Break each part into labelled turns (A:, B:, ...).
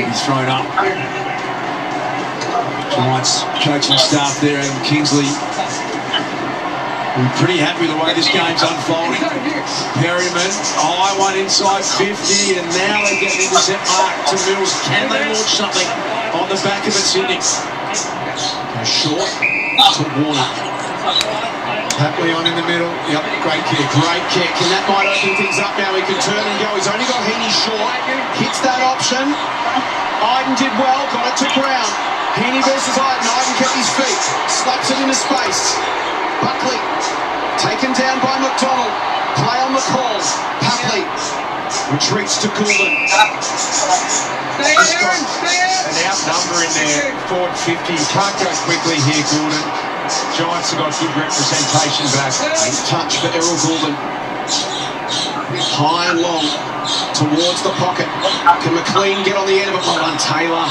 A: be thrown up. Giants coaching staff there, Adam Kingsley. We're pretty happy with the way this game's unfolding. Perryman, high one inside 50, and now they're getting into set mark to Mills. Can they launch something on the back of it, Sydney? Go short to Warner. Happily on in the middle. Yep, great kick. And that might open things up now. He can turn and go. He's only got Heaney short. Hits that option. Iden did well, got it to ground. Heaney versus Iden. Iden kept his feet. Slaps it into space. Buckley taken down by McDonald. Play on the call. Buckley retreats to Goulden.
B: An outnumber in there. Forward 50. Can't go quickly here, Goulden. Giants have got good representation back.
A: Touch for Errol Goulden. High and long towards the pocket. Can McLean get on the end of it? Well done, Taylor.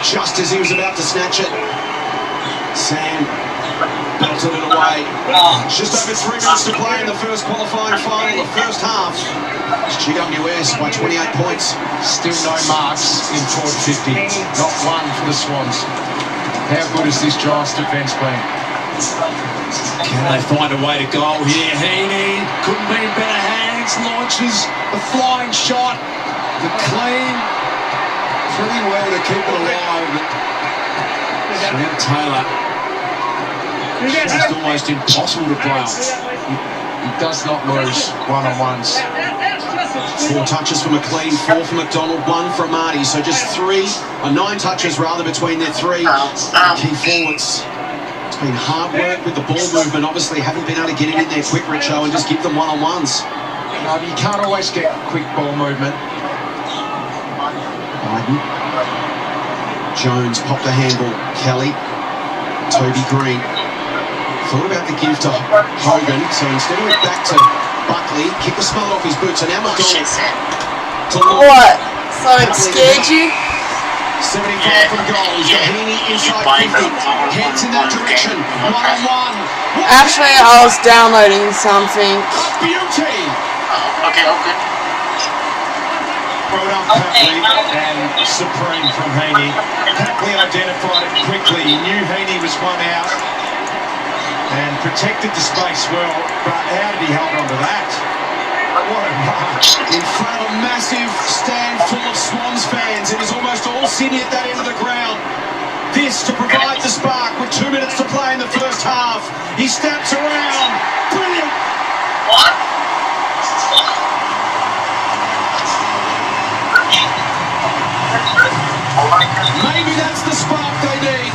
A: Just as he was about to snatch it. Sam belted it away. Just over 3 minutes to play in the first qualifying final, the first half. It's GWS by 28 points.
B: Still no marks in forward 50. Not one for the Swans. How good has this Giants defence been?
A: Can they find a way to goal here? Heaney couldn't be in better hands. Launches the flying shot. The clean. Pretty well to keep it alive. Sam Taylor. It's just almost impossible to play off.
B: He does not lose one-on-ones.
A: 4 touches for McLean, 4 for McDonald, 1 for Marty. So just 9 touches rather between their 3 key forwards. It's been hard work with the ball movement. Obviously haven't been able to get it in there quick, Richo, and just give them one-on-ones.
B: No, you can't always get quick ball movement.
A: Biden. Jones popped a handball. Kelly. Toby Green. Thought about the give to Hogan, so instead of it back to Buckley, kick the smell off his boots, and now McDonald to
C: what? So it scared you?
A: 75 from goal. He's got Heaney inside 50. Heads in that direction. 1-on-1.
C: Actually, I was downloading something.
A: Beauty.
D: Okay.
B: Well done, Papley, and supreme from Heaney. Papley identified it quickly. He knew Heaney was one out and protected the space well, but how did he hold on to that? What a march.
A: In front of a massive stand full of Swans fans. It was almost all Sydney at that end of the ground. This to provide the spark with 2 minutes to play in the first half. He steps around. Brilliant.
D: What?
A: Maybe that's the spark they need.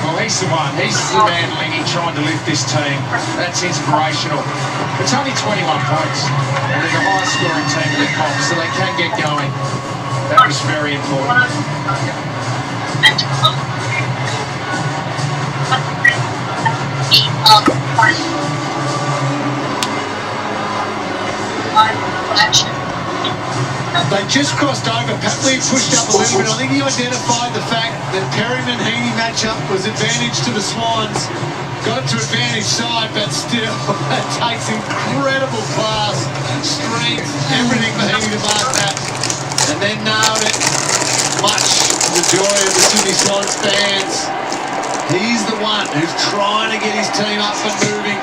B: Well, he's the one. He's the man, Lingy, trying to lift this team. That's inspirational. It's only 21 points, and they're the highest scoring team in the comp, so they can get going. That was very important.
A: They just crossed over. Papley pushed up a little bit. I think he identified the fact that Perryman-Heaney matchup was advantage to the Swans. Got it to advantage side, but still, it takes incredible class, strength, everything for Heaney to mark that. And then nailed it. Much to the joy of the Sydney Swans fans. He's the one who's trying to get his team up and moving.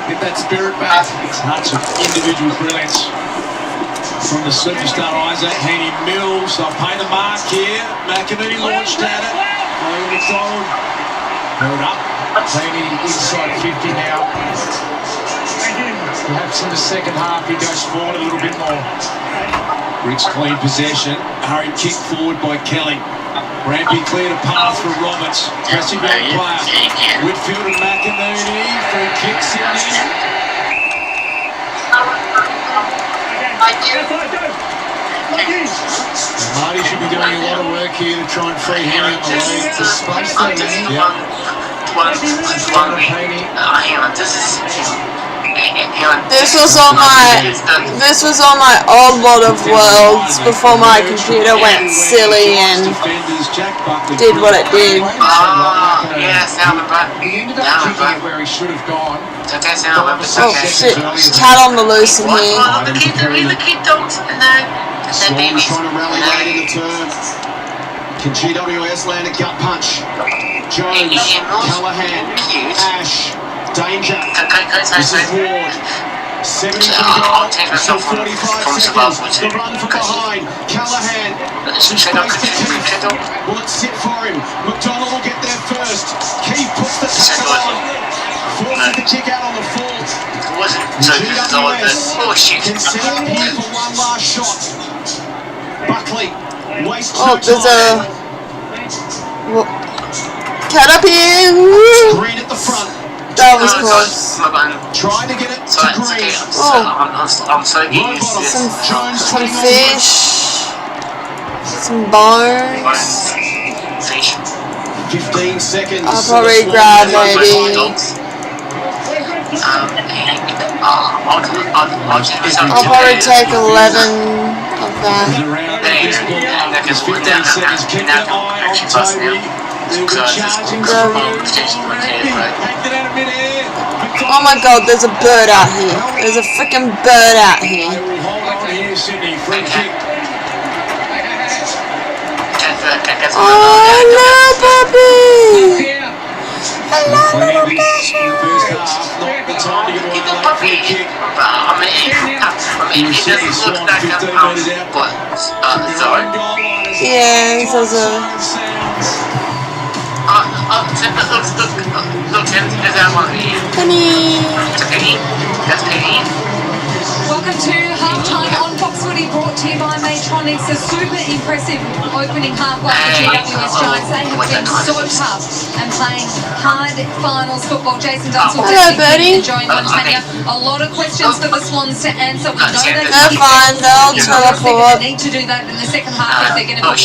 A: Get that spirit back. Touch of individual brilliance from the superstar Isaac. Heaney Mills, they'll pay the mark here. McInerney launched at it. McDonald held up.
B: Heaney inside 50 now. Perhaps in the second half he goes forward a little bit more.
A: Briggs clean possession. Hurried kick forward by Kelly. Rampy cleared a path for Roberts. Pressing back player. Whitfield and McInerney. Free kicks in there. Marty should be doing a lot of work here to try and free Heaney on the lead. The space they need.
C: This was on my old World of Worlds before my computer went silly and did what it did.
D: Yes, now I'm back.
B: He ended up kicking it where he should have gone.
C: Oh shit, cat on the loose in here.
D: The kid don't, and
E: Swans trying to rally late in the turn. Can GWS land a gut punch? Jones, Callahan, Ash, danger. This is Ward. 70 to the goal, still 45 seconds. The run from behind. Callahan, some space to Keith. Will it sit for him? McDonald will get there first. Keith puts the tackle on. Forces the kick out on the full. GWS can set up here for one last shot. Buckley wastes no time. Green at the front.
C: That was close.
E: Trying to get it to Green.
D: I'm so used to this.
C: Some fish. Some bones.
E: 15 seconds.
C: I'll probably grab maybe. I'll probably take 11 of that. Oh my god, there's a bird out here. There's a freaking bird out here. Oh, hello, puppy! Hello, little yeah, he's also... Penny!
D: That's Penny.
F: Welcome to halftime on Fox Footy, brought to you by Matronics. A super impressive opening half by the GWS Giants. They have been so tough and playing hard finals football. Jason Dunsel, and Joey Montagna. A lot of questions for the Swans to answer. We know
C: they're fine, they'll teleport.
F: They need to do that in the second half if they're going to be home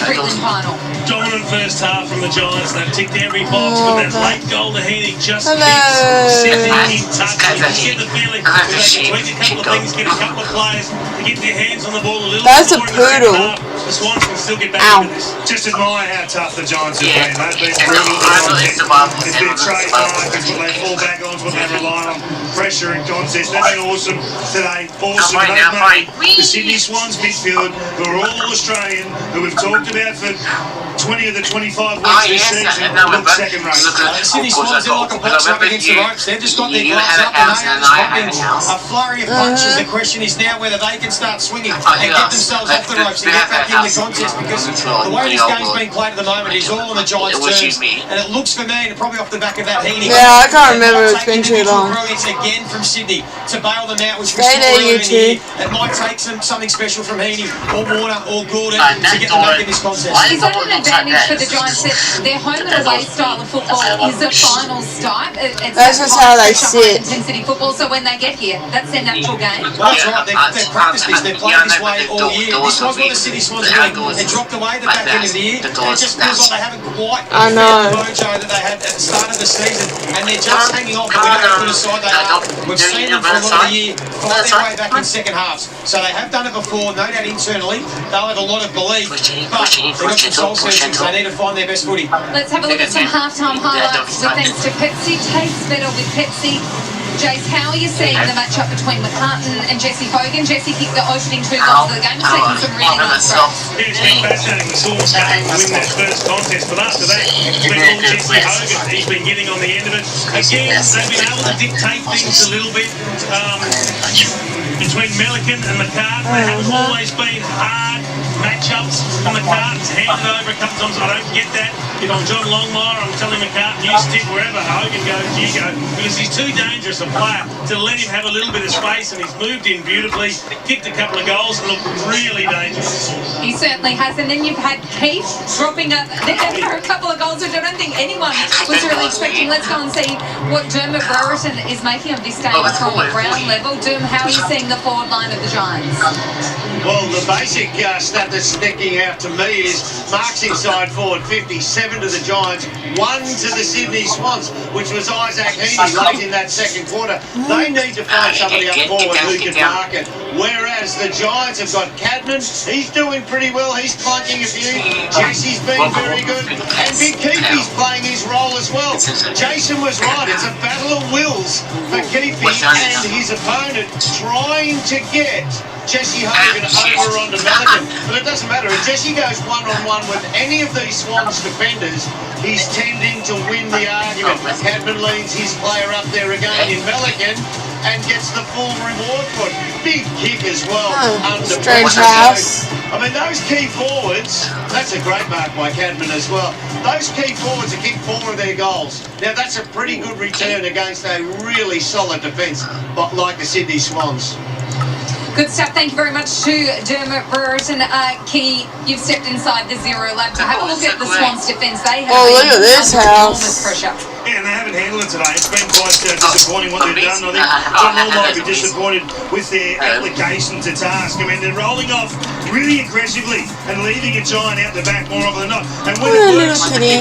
F: Prelim final.
G: Dominant first half from the Giants. They've ticked every box, but that late goal to Heaney just keeps sitting in touch. You get the feeling that they can tweak a couple of things, get a couple of players to get their hands on the ball a little
C: That's
G: bit more
C: a
G: in the second
C: poodle.
G: half. The Swans can still get back into this.
H: Just admire how tough the Giants have been. They've been
D: I
H: brutal.
D: thought it's the Bible.
H: It's their trademark. It's what they fall back on. It's what they rely on. Pressure and contest. They've been awesome today. Awesome. They've made the Sydney Swans midfield, who are all Australian, who we've talked about for 20 of the 25 weeks this season, look second rate.
A: Sydney Swans are like a boxer up against the ropes. They've just got their gloves up and they are just a flurry of punches. The question is now whether they can start swinging and get themselves off the ropes and get back in the contest, because the way this game's being played at the moment is all on the Giants' terms, and it looks for me, and probably off the back of that Heaney.
C: Yeah, I can't remember, it's been too long.
A: Brilliance again from Sydney to bail them out, which we
C: Stay
A: saw
C: there,
A: earlier
C: you
A: in the
C: two.
A: year. It might take something special from Heaney or Warner or Gordon to get them back in this contest.
F: Is that an advantage for the Giants that their home and away style of football is a final start?
C: That's just how they sit.
F: Intensity football, so when they get here, that's their natural game.
A: Well, that's right. They've practiced this. They've played this way all year. This was what the Sydney Swans are doing. They dropped away the back end of the year. And it just feels like they haven't quite
C: I know.
A: found the mojo that they had at the start of the season. And they're just hanging on. But we don't know who side they are. We've seen them for a lot of the year fight their way back in second halves. So they have done it before, no doubt internally. They'll have a lot of belief. But they've got some soul searching, so they need to find their best footy.
F: Let's have a look at some halftime highlights with thanks to Pepsi. Tastes better with Pepsi. Jace, how are you seeing the matchup between McCartan and Jesse Hogan? Jesse kicked the opening 2 goals of the game, taking some really nice breaks.
G: Yeah, it's been fascinating. We saw Scotty win that first contest, but after that, it's been all Jesse Hogan. He's been getting on the end of it. Again, they've been able to dictate things a little bit between Milliken and McCartan. They haven't always been hard matchups. And McCartan's handed over a couple of times. I don't get that. If I'm John Longmire, I'm telling McCartan, you stick wherever Hogan goes, you go, because he's too dangerous a player to let him have a little bit of space, and he's moved in beautifully, kicked a couple of goals, and looked really dangerous.
F: He certainly has. And then you've had Keith dropping up there for a couple of goals, which I don't think anyone was really expecting. Let's go and see what Dermot Brereton is making of this game from a ground level. Derm, how are you seeing the forward line of the Giants?
B: Well, the basic stat that's sticking out to me is marks inside forward 57 to the Giants, 1 to the Sydney Swans, which was Isaac Heaney late in that second quarter. They need to find somebody up forward who can mark it. Whereas the Giants have got Cadman, he's doing pretty well, he's plunking a few. Jesse's been very good, and Big Keefe's playing his role as well. Jason was right, it's a battle of wills for Keefe and his opponent trying to get Jesse Hogan over onto Melican. But it doesn't matter, if Jesse goes one-on-one with any of these Swans defenders, he's tending to win the argument. Cadman leads his player up there again in Melican and gets the full reward for it. Big kick as well.
C: Strange house.
B: I mean, those key forwards, that's a great mark by Cadman as well. Those key forwards have kicked 4 of their goals. Now, that's a pretty good return against a really solid defence, but like the Sydney Swans.
F: Good stuff. Thank you very much to Dermot Brereton. Key, you've stepped inside the Zero Lab to have a look at the Swans' defence. They have
C: look at this house.
F: Enormous pressure.
H: Yeah, and they haven't handled it today. It's been quite disappointing what they've done. I think John Law might be disappointed with their application to task. I mean, they're rolling off really aggressively and leaving a Giant out the back more often than not. And when it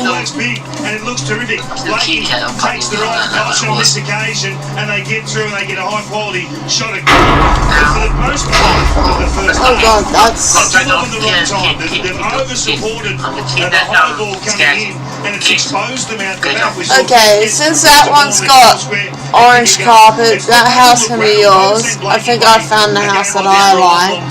H: works big and it looks terrific. Blakey takes the right approach on this occasion and they get through and they get a high-quality shot at goal. But for the most part of the first half,
C: God, that's...
H: they've off at the wrong time. They've over-supported the high ball coming in and it's exposed them out the back.
C: Okay, since that one's got orange carpet, that house can be yours. I think I found the house that I like.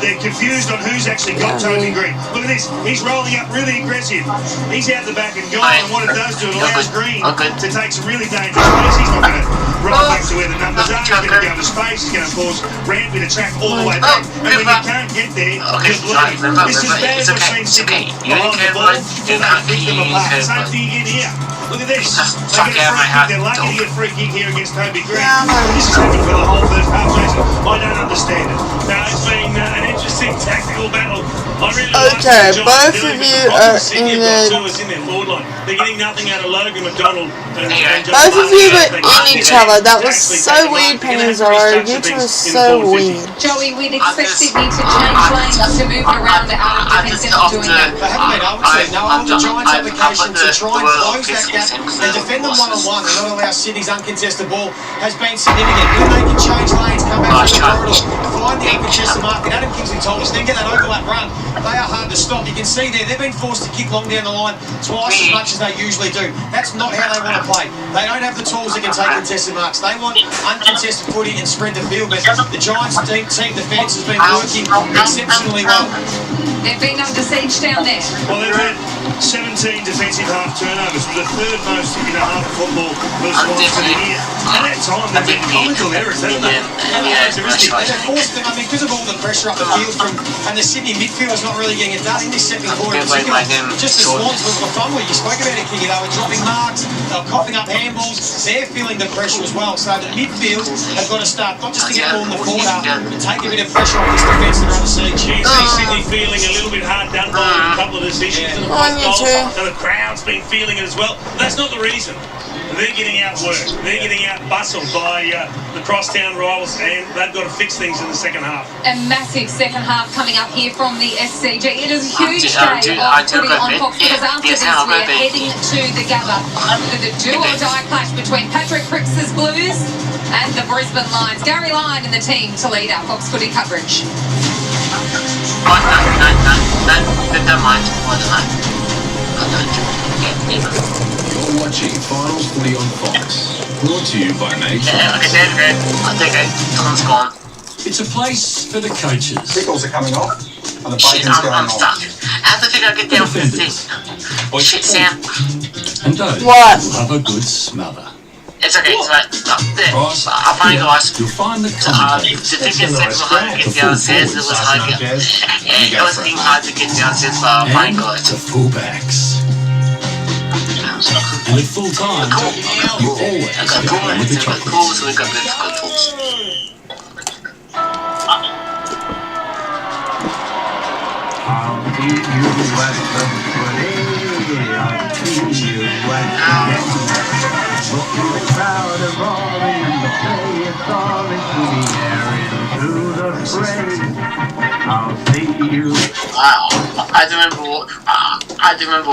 H: They're confused on who's actually got Toby Green. Look at this. He's rolling up really aggressive. He's out the back and gone. And what it does to it allows Green to take some really dangerous plays. He's not going to run back to where the numbers are. He's going to go to space. He's going to force Rampy to track all the way back. And when you can't get there, you bleed. This is bad as we've seen Sydney behind the ball. Then they pick them apart. Same thing again here. Look at this. They get a free kick. They're lucky to get a free kick here against Toby Green. This has happened for the whole first half, Jason. I don't understand it.
G: No, it's been an interesting tactical battle. I really
C: okay, both of you are in the...
G: They're getting nothing out of Logan McDonald.
C: Both of you were in each other. That was so weird, Peninsula. You two were so weird.
F: Joey, we'd expect Sydney to change lanes to move around out of defence. They're not doing that.
E: They haven't been able to. No, on the Giants' application to try and close that gap and defend them one-on-one and not allow Sydney's uncontested ball has been significant. When they can change lanes, come back to the corridor, find the uncontested market. Adam Kingsley told us, then get that overlap run. They are hard to stop. You can see there, they've been forced to kick long down the line twice as much as they usually do. That's not how they want to play. They don't have the tools that can take contested marks. They want uncontested footy and spread the field, but the Giants' team defence has been working exceptionally well.
F: They've been under siege down there.
H: Well, they've had 17 defensive half turnovers, the third most in a half of football for the Swans for the year. And that time, they've been comical errors, haven't they?
E: They've forced them, I mean, because of all the pressure up the field and the Sydney midfield's not really getting it done in this second quarter. Just the Swans were fun with. You spoke about it, Kiki. They were dropping marks, they were coughing up handballs. They're feeling the pressure as well. So the midfield have got to start, not just to get ball in the quarter, but take a bit of pressure off this defence that are under siege.
G: You see Sydney feeling a little bit hard done by a couple of decisions and the crowd's been feeling it as well. But that's not the reason. They're getting outworked. They're getting out-bustled by the crosstown rivals, and they've got to fix things in the second half.
F: A massive second half coming up here from the SCG. It is a huge day of footy on Fox because after this we're heading to the Gabba for the do-or-die clash between Patrick Cripps' Blues and the Brisbane Lions. Gary Lyon and the team to lead our Fox footy coverage.
D: Don't mind.
I: You're watching Finals Footy on Fox, brought to you by Major. It's a place for the coaches.
E: Pickles are coming off, and the bacon's going
D: I'm
E: off.
D: stuck. I have to figure out get down from the thing. Shit, Sam.
I: And those
C: What?
I: who love a good smother.
D: It's okay, it's right. I'll find guys.
I: You'll find the
D: The
I: commentators.
D: ticket section was hard to get downstairs. It was hard to get. Yeah, it was being hard to get downstairs for our fine
I: And
D: guys.
I: the fullbacks. And at full time, you always
D: I got
I: get
D: cool,
I: on with the
D: we got
I: chocolates.
D: cool, so we got good tools. Wow, I do remember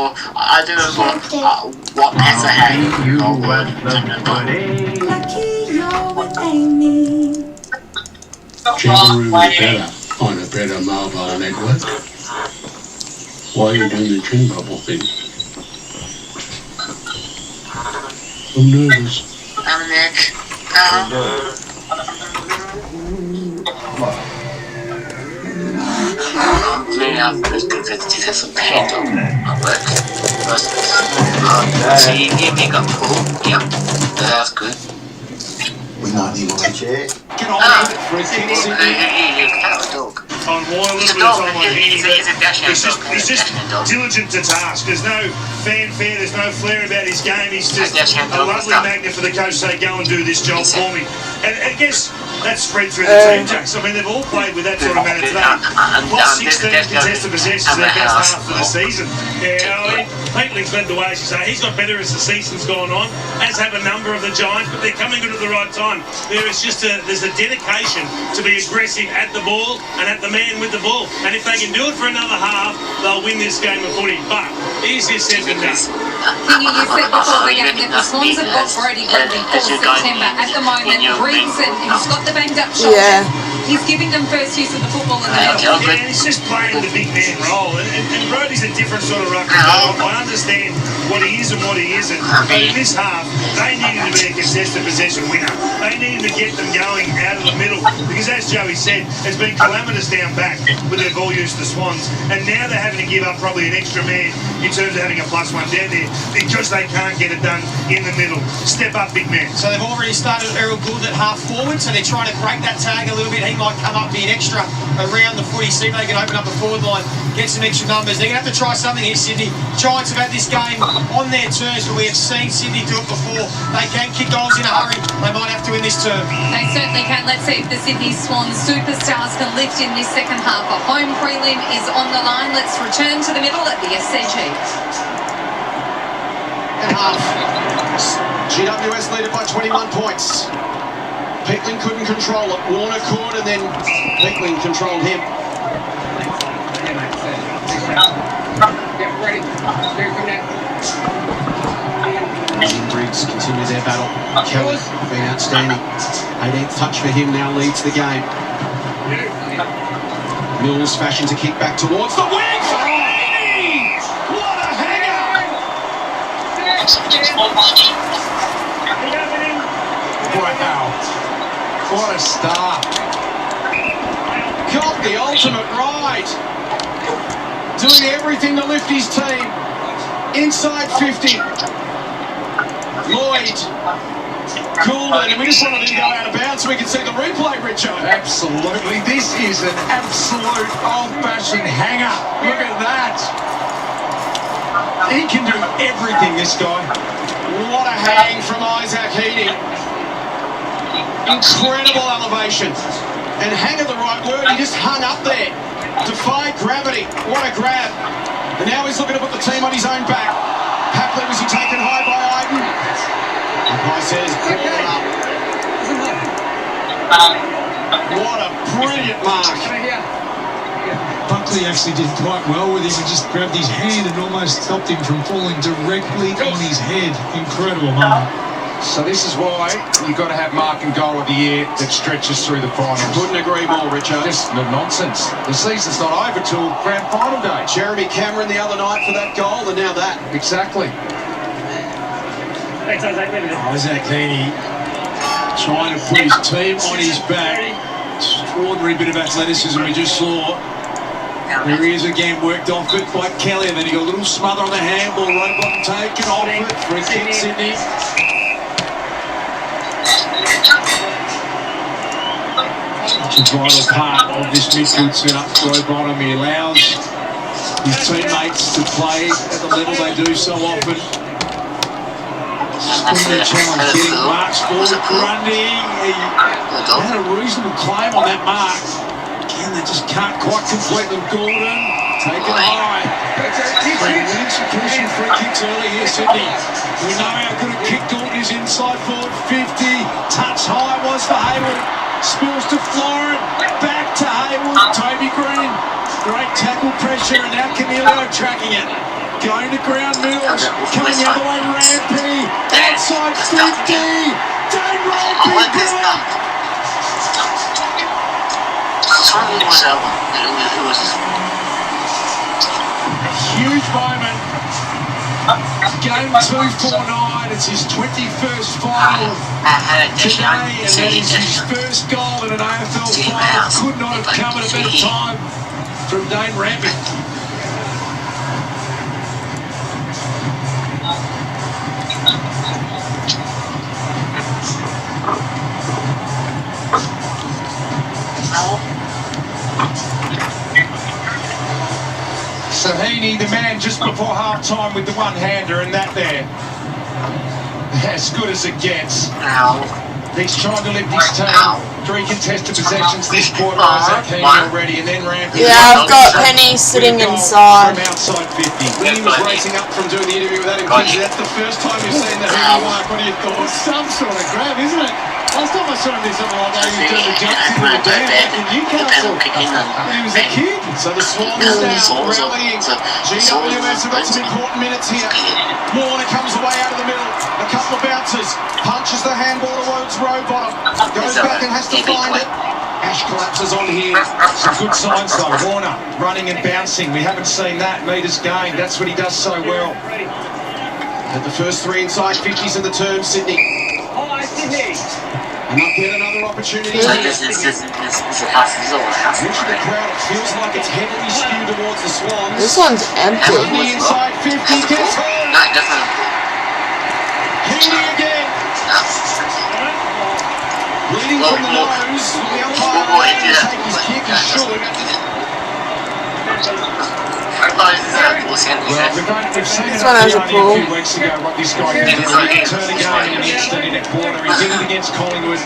D: what pets I had. No word.
J: Lucky you're with Amy. Jabberoo is better on a better mobile network. Why are you doing the chin bubble thing? I'm nervous.
D: I'm Nick. Maybe I'm just because some paint on work. So you make a pool. Yep. That's good.
E: We might need one chair.
A: Get on with it for a kick.
H: On Moore, a little bit of time on Heaney, but he's just diligent to task. There's no fanfare, there's no flair about his game. He's just a lovely magnet for the coach to say, go and do this job for me. And I guess that's spread through the team, Jacks. I mean, they've all played with that sort of manner today. Plus 16 contested possessions their best half of the season.
G: Yeah, I mean, Peatling's led the way, as you say. He's got better as the season's gone on, as have a number of the Giants, but they're coming good at the right time. There's a dedication to be aggressive at the ball and at the man with the ball. And if they can do it for another half, they'll win this game of footy. But easier said than done.
F: Kingy, you said before the game that the Swans have got Brody Grundy for September. At the moment, Reeves, and he's got the banged up shoulder.
C: Yeah.
F: He's giving them first use of the football in the middle.
H: Yeah, and he's just playing the big man role. And Brody's a different sort of rucker. I understand what he is and what he isn't. But in this half, they needed to be a contested possession winner. They needed to get them going out of the middle. Because as Joey said, there's been calamitous down back with their ball use to the Swans. And now they're having to give up probably an extra man in terms of having a +1 down there because they can't get it done in the middle. Step up, big man.
K: So they've already started Errol Gould at half forward, so they're trying to break that tag a little bit. He might come up, be an extra around the footy, see if they can open up the forward line, get some extra numbers. They're going to have to try something here, Sydney. Giants have had this game on their terms, but we have seen Sydney do it before. They can kick goals in a hurry. They might have to in this term.
F: They certainly can. Let's see if the Sydney Swans superstars can lift in this second half. A home prelim is on the line. Let's return to the middle at the SCG.
E: And half. GWS leaded by 21 points. Peatling couldn't control it. Warner could, and then Peatling controlled him. Briggs continue their battle. Kelly been outstanding. 18th touch for him now leads the game. Mills fashions a kick back towards the wing for Heaney! What a hanger!
B: Wow. What a start.
E: Got the ultimate ride. Doing everything to lift his team. Inside 50. Lloyd. Goulden. And we just wanted him to go out of bounds so we can see the replay, Richo.
B: Absolutely. This is an absolute old-fashioned hanger. Look at that. He can do everything, this guy.
E: What a hang from Isaac Heaney. Incredible elevation. And hang of the right word, he just hung up there. Defied gravity. What a grab. And now he's looking to put the team on his own back. Papley, was he taken high by Iden? Umpire says, ball up. What a brilliant mark.
L: Buckley actually did quite well with him and just grabbed his hand and almost stopped him from falling directly on his head. Incredible mark.
B: So this is why you've got to have Mark and Goal of the Year that stretches through the finals.
E: Couldn't agree more, Richard.
B: Just no nonsense. The season's not over till grand final day.
E: Jeremy Cameron the other night for that goal, and now that.
B: Exactly.
A: Isaac Heaney trying to put his team on his back. Extraordinary bit of athleticism we just saw. Here he is again, worked off it by Kelly, and then he got a little smother on the handball. Robot taken off it for a kick, Sydney. Such a vital part of this midfield setup. Rowbottom, he allows his teammates to play at the level they do so often. Spinning challenge, getting marks forward. Grundy, he had a reasonable claim on that mark. Again, they just can't quite complete them. Gordon, taken high. Winning some crucial free kicks early here, Sydney. We know how good a kick Gordon is inside forward 50. Touch high was for Hayward. Spills to Florin. Back to Hayward. Toby Green. Great tackle pressure, and now Canelio tracking it. Going to ground Mills. Coming the other way, Rampy. Outside 50. Dane Rampy. Huge moment. Game 249. It's his 21st final today, and that is his first goal in an AFL final. Could not have come at a better time from Dane Rampe.
B: Heaney, the man just before half-time with the one-hander, and that there, as good as it gets. He's trying to lift his team. 3 contested possessions this quarter, Isaac Heaney already, and then Rampe.
C: Yeah, I've got Penny sitting inside.
B: From outside 50.
E: When he was racing up from doing the interview with Adam Kinsey, that's the first time you've seen the Heaney mark. What do you thought?
L: Some sort of grab, isn't it? Last time I saw him do something like that, he was doing the jumps into the dam back in Newcastle when he was a kid.
E: So the Swans now rallying. GWS have got some important minutes here. Warner comes away out of the middle. A couple of bounces. Punches the handball towards Rowbottom. Goes back and has to find it. Ash collapses on here.
B: Some good signs though. Warner running and bouncing. We haven't seen that. Meters gained. That's what he does so well.
E: And the first 3 inside 50s in the term, Sydney. And up yet another opportunity.
D: This is a pass as well.
E: Watching the crowd, it feels like it's heavily skewed towards the Swans.
C: This one's empty.
E: On the inside 50, gets home.
D: No, it doesn't.
E: Heaney again. Bleeding from the nose. The umpire will take his kick, he shouldn't.
B: We've seen it
C: This one has a
B: a
C: pull.
B: few weeks ago what this guy can do. He can turn a game in an instant in a quarter. He did it against Collingwood.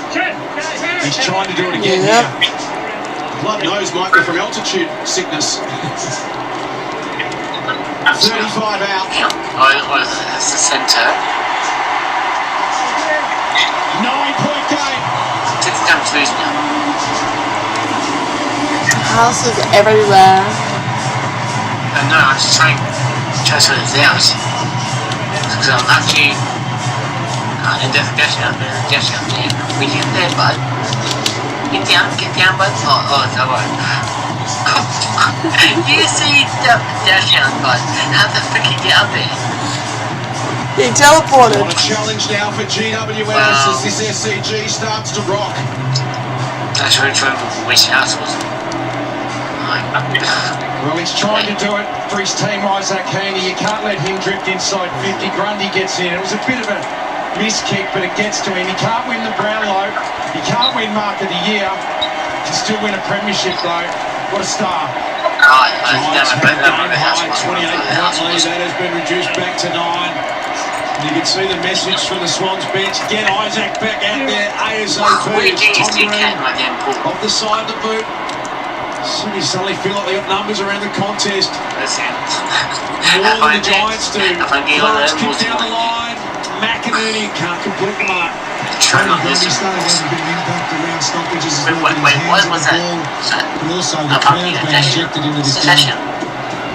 B: He's trying to do it again here.
E: Blood nose might be from altitude sickness. 35 out.
D: That's the centre.
E: 9-point game.
D: It's down to lose now.
C: Houses everywhere.
D: No, I'm just trying to sort it out. Because I'm actually and there's a dash out there. We get there, bud. Get down, bud. Oh, it's alright. You see the dash out, bud. How the frick you get up there?
C: He teleported.
E: What a challenge now for GWS as this SCG starts to rock.
D: That's really true which house was.
B: Well, he's trying to do it for his team, Isaac Heaney. You can't let him drift inside 50. Grundy gets in. It was a bit of a miss kick, but it gets to him. He can't win the Brownlow. He can't win Mark of the Year. He can still win a premiership, though. What a star.
A: Giants have a game high 28-point lead. That has been reduced back to 9. You can see the message from the Swans bench. Get Isaac back out there ASAP. Tom Green off the side of the boot. Sydney suddenly feel like they got numbers around the contest. More than the Giants do. Clark's kick down the line. McInerney can't complete the mark.
L: Grundy started having a bit of impact around stoppages as well.
D: What was that?
L: And also the crowd being injected into this game.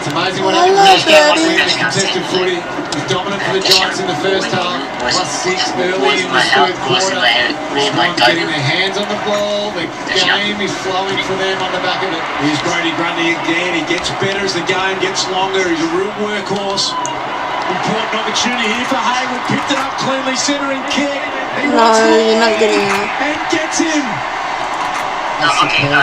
E: It's amazing what happens when you get contested footy. It was dominant for the Giants in the first half, +6 early in the third quarter. Swans getting their hands on the ball. The game is flowing for them on the back of it.
A: Here's Brody Grundy again. He gets better as the game gets longer. He's a real workhorse. Important opportunity here for Hayward. Picked it up cleanly, centering kick.
C: No, you're not getting it.
A: And gets him.
D: What a
E: kick.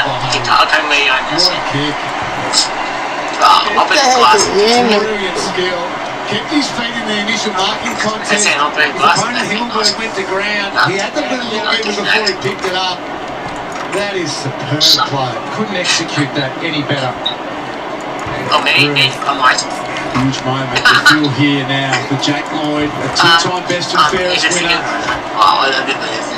C: What the heck is him?
E: Brilliant skill. Kept his feet in the initial marking contest. His opponent Himmelberg went to ground. He had the little over before he picked it up. That is superb play.
B: Couldn't execute that any better.
A: Huge moment to feel here now for Jake Lloyd, a two-time best and fairest winner.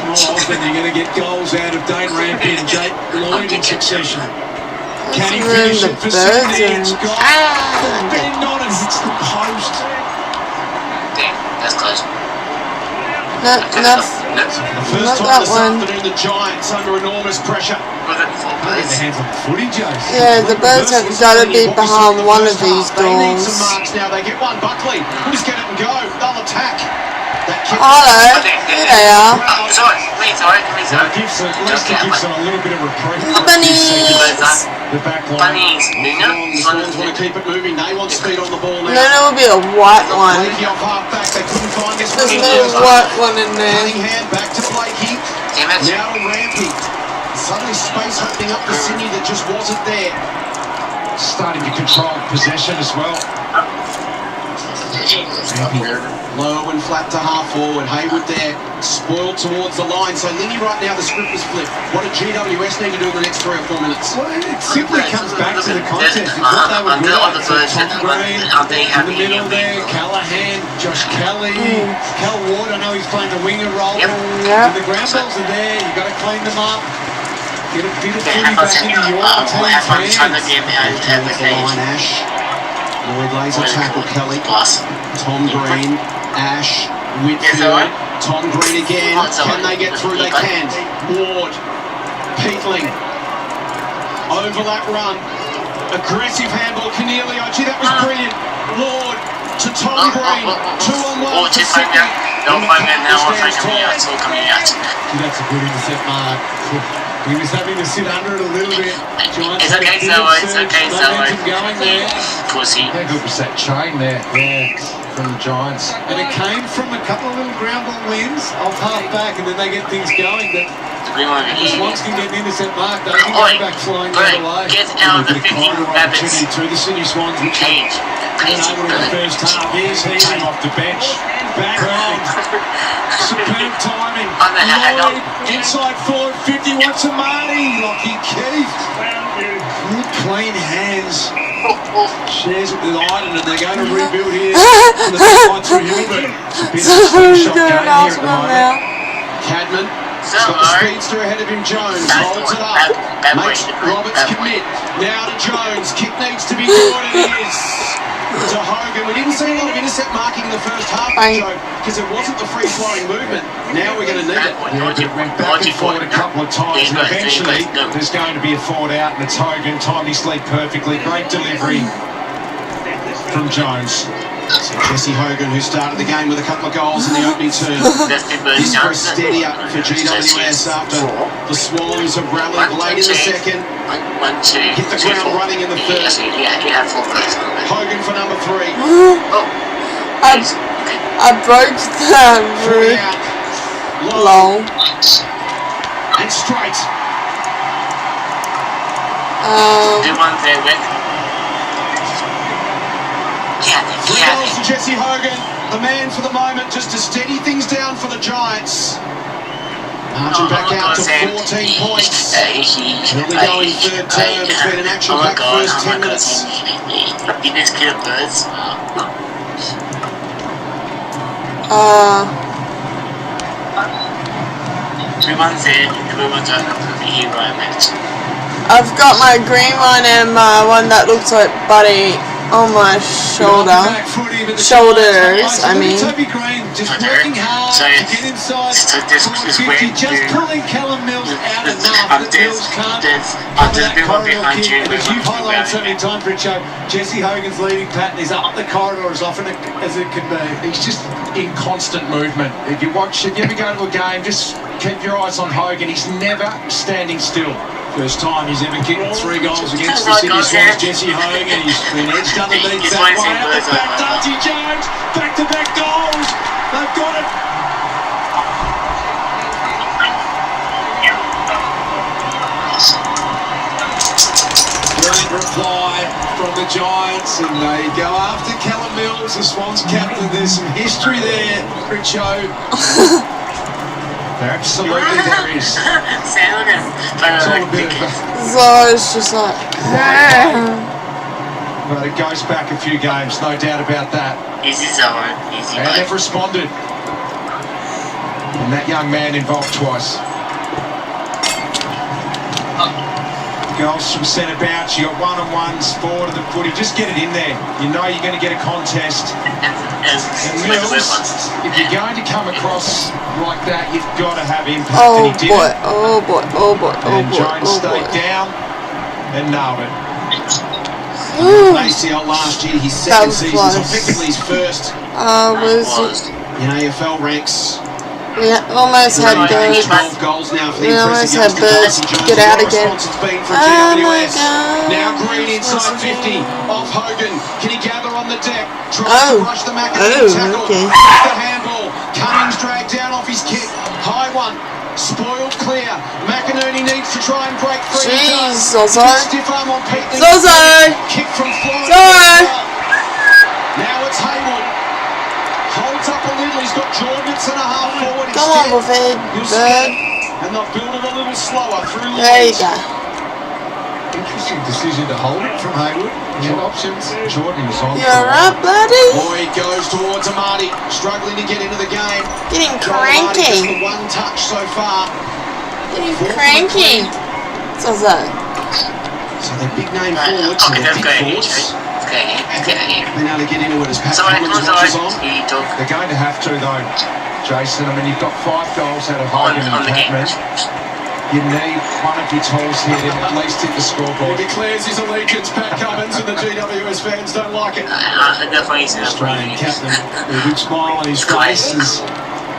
A: More often you're going to get goals out of Dane Rampe and Jake Lloyd in succession. Can he finish it for Sydney? It's got bend on and hits the post.
D: That's close.
C: No,
E: First time this afternoon, the Giants under enormous pressure.
A: Putting their hands on the footy, Jason.
C: Yeah, the Birds have got to be behind one of these
E: They need some
C: goals.
E: marks now. They get one. Buckley will just get it and go. They'll attack.
C: Hello. Here they are.
B: That gives them a little bit of reprieve.
C: The bunnies.
B: The back line.
E: The Swans want to keep it moving. They want speed on the ball now.
C: No, there will be a white one.
E: Blakey off half back. They couldn't find this
C: There's
E: one.
C: no white one in there.
E: Cunningham back to Blakey. Now to Rampy. Suddenly space opening up to Sydney that just wasn't there.
B: Starting to control possession as well.
E: Low and flat to half forward. Hayward there, spoiled towards the line. So Lingy right now, the script was flipped. What did GWS need to do in the next 3 or 4 minutes?
L: Well, it simply comes back to the contest. It's what they were good at. So Tom Green in the middle there, Callahan, Josh Kelly, Cal Ward. I know he's playing the winger role. And the ground balls are there. You've got to clean them up. Get a bit of footy back into your team's hands.
E: Ash. Lloyd laser tackle Kelly. Tom Green, Ash, Whitfield, Tom Green again. Can they get through? They can. Ward, Peatling, overlap run, aggressive handball. Cornelio, gee, that was brilliant. Ward to Tom Green, 2-on-1 to Sydney.
L: That's a good intercept, Mark. He was having to sit under it a little bit. Giants
D: it's okay, Zoe. It's okay, Zoe.
L: Going there.
D: Pussy.
B: How good was that chain there? Yeah, from the Giants.
L: And it came from a couple of little ground ball wins off half back, and then they get things going. But the Swans can get an intercept mark. They can go back flying the other way.
D: Get out of the 15 rabbits.
B: To the Sydney Swans, which
D: Change.
B: able in the first half. Here's Heaton off the bench. Back on. Superb timing. Lloyd, inside forward, 50 wants a Marty. Lockie Keith. Good clean hands. Shares it with Iden, and they're going to rebuild here. The line through Hilbert. It's a bit of a shot game here at the moment.
E: Cadman. He's got the speedster ahead of him, Jones. Holds it up. Makes Roberts commit. Now to Jones. Kick needs to be good. It is. To Hogan. We didn't see a lot of intercept marking in the first half, Joe, because it wasn't the free-flowing movement. Now we're going to need it.
B: Yeah, but it went back and forward a couple of times, and eventually there's going to be a forward out, and it's Hogan. Timed his lead perfectly. Great delivery from Jones.
E: So Jesse Hogan, who started the game with a couple of goals in the opening term. He's very steady up for GWS after the Swans have rallied late in the second. Hit the ground running in the third. Hogan for number 3.
C: I broke the roof. Lol.
E: And straight. Three goals to Jesse Hogan, the man for the moment, just to steady things down for the Giants. Marching back out to 14 points. Early going third term. It's been an action-packed first 10 minutes.
C: I've got my green one and my one that looks like Buddy on my shoulders, I mean.
L: Toby Green just working hard to get inside. Just pulling Callum Mills out enough that Mills can't cover that corridor kick. And as you've highlighted so many times, Richo, Jesse Hogan's leading pattern is up the corridor as often as it can be.
B: He's just in constant movement. If you watch, if you ever go to a game, just keep your eyes on Hogan. He's never standing still. First time he's ever kicked 3 goals against the Sydney Swans. Jesse Hogan, he's been edged underneath that way. At the back, Darcy Jones, back-to-back goals. They've got it. Brilliant reply from the Giants, and they go after Callum Mills, the Swans captain. There's some history there, Richo. Absolutely there is.
C: So it's just like...
B: But it goes back a few games, no doubt about that. And they've responded. And that young man involved twice. Goals from centre bounce, you got one-on-ones, forward of the footy, just get it in there. You know you're going to get a contest. And Mills, if you're going to come across like that, you've got to have impact.
C: Oh
B: and he did
C: boy,
B: it.
C: oh boy, oh boy, oh
B: And
C: boy,
B: Jones
C: oh
B: stayed
C: boy.
B: down and nailed it.
E: ACL last year, his second season, so effectively his first.
C: Was
E: in AFL ranks.
C: Yeah, almost had Bird.
E: 12 goals now for the
C: We almost had
E: impressive
C: Bird
E: youngster Darcy Jones.
C: get out
E: What a
C: again.
E: response it's been from
C: Oh my
E: GWS.
C: God.
E: Now Green inside 50, off Hogan. Can he gather on the deck? Tries to rush the McInerney tackle.
C: Okay.
E: Off the handball. Cummings dragged down off his kick. High one. Spoiled clear. McInerney needs to try and break free.
C: Jeez, Zozo.
E: Stiff arm on Pete.
C: Zozo.
E: Kick from Florida.
C: Zozo.
E: Now it's Haywood. Holds up a little. He's got Jordan and a half forward.
C: Come on, Buffett. Bird.
E: And they'll build it a little slower through
C: There you go.
B: Interesting decision to hold it from Haywood. He had options. Jordan was on.
C: You're right, buddy.
E: Boyd goes towards Amati, struggling to get into the game.
C: Getting
E: Amati just
C: cranky.
E: the one touch so far.
C: Getting cranky. Zozo.
E: So they're big name forwards, so they're big forwards. Been able to get into it as Pat Cummins watches on.
B: They're going to have to, though, Jason. I mean, you've got 5 goals out of Hogan and Patman. You need one of your tools here to at least hit the scoreboard.
E: He declares his allegiance, Pat Cummins, and the GWS fans don't like it.
A: Australian captain with a big smile on his face as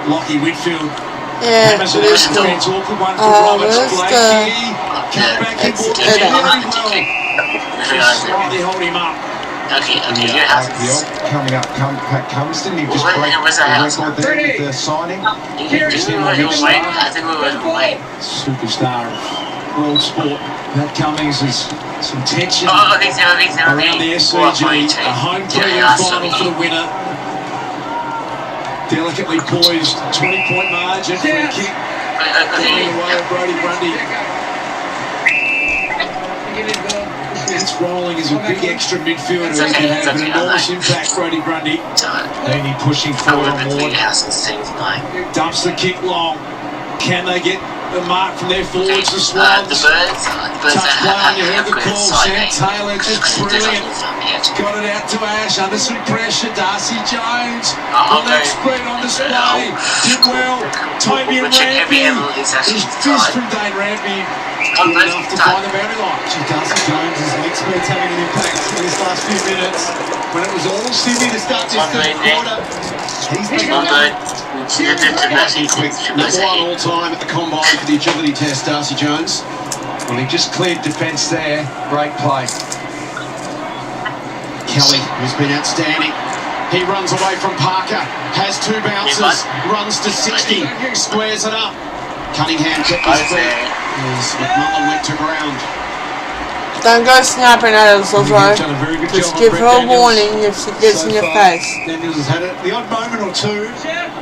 A: Lockie Whitfield
C: Yeah,
A: hammers
C: it
A: it
C: is
A: out.
C: cool.
A: It's awkward one for Roberts. Blakey came back and
C: It's
A: brought
C: it
A: it
C: out.
A: really well. Just slightly hold him up.
D: You have
B: Coming up, Pat Cummins, didn't he just break the record there with the signing?
A: Superstar of world sport. Pat Cummins is some tension around the SCG. A home playoff final for the winner. Delicately poised, 20-point margin for a kick. Going away of Brody Grundy. It's rolling as a big extra midfielder who can have an enormous impact, Brody Grundy.
B: Heaney pushing forward on Ward.
A: Dumps the kick long. Can they get the mark from their forwards, the Swans? Touch play, you heard the call. Sam Taylor just brilliant. Got it out to Ash under some pressure. Darcy Jones, the leg spread on display. Did well. Toby and Rampy. His fist from Dane Rampy. Good enough to find the boundary line.
L: Darcy Jones' leg speed's having an impact in this last few minutes. When it was all Sydney to start this third quarter, he's been
E: quick. Number 1 all time at the combine for the agility test, Darcy Jones.
B: Well, he just cleared defence there. Great play.
E: Kelly, who's been outstanding. He runs away from Parker, has 2 bounces, runs to 60, squares it up. Cunningham kept his feet as McMullen went to ground.
C: Don't go snapping at us, Zozo. Just give her a warning if she gets in your face.
L: Daniels has had the odd moment or two.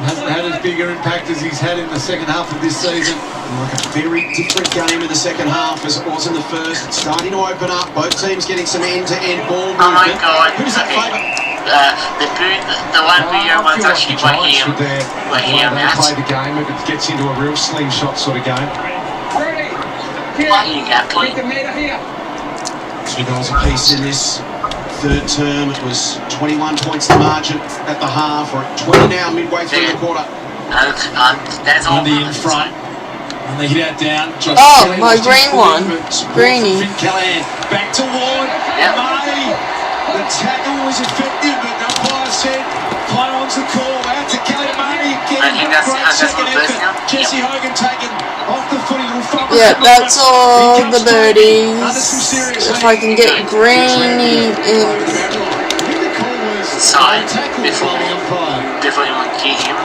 L: Hasn't had as bigger impact as he's had in the second half of this season.
E: Like a very different game in the second half as it was in the first. It's starting to open up. Both teams getting some end-to-end ball movement.
D: Oh my God.
E: Who's that favourite?
D: The one video was actually by him.
B: They play the game, it gets into a real slingshot sort of game.
E: $2 apiece in this third term. It was 21 points the margin at the half, or at 20 now midway through the quarter.
D: That's all.
A: Grundy in front. And they hit out down. Josh
C: Oh,
A: Kelly
C: my
A: lost his
C: green one.
A: movement. Support
C: Greeny.
A: from Finn Callahan. Back to Ward. Marty. The tackle was effective, but the umpire said play on's the call. Out to Kelly Marty again.
D: I think that's
A: Second
D: what it is
A: effort.
D: now.
A: Jesse Hogan taken off the footy. Little fumble.
C: Yeah, that's all
A: He comes
C: the birdies.
A: under some serious
C: If I can get Greeny in.
D: Side before you want to kill him.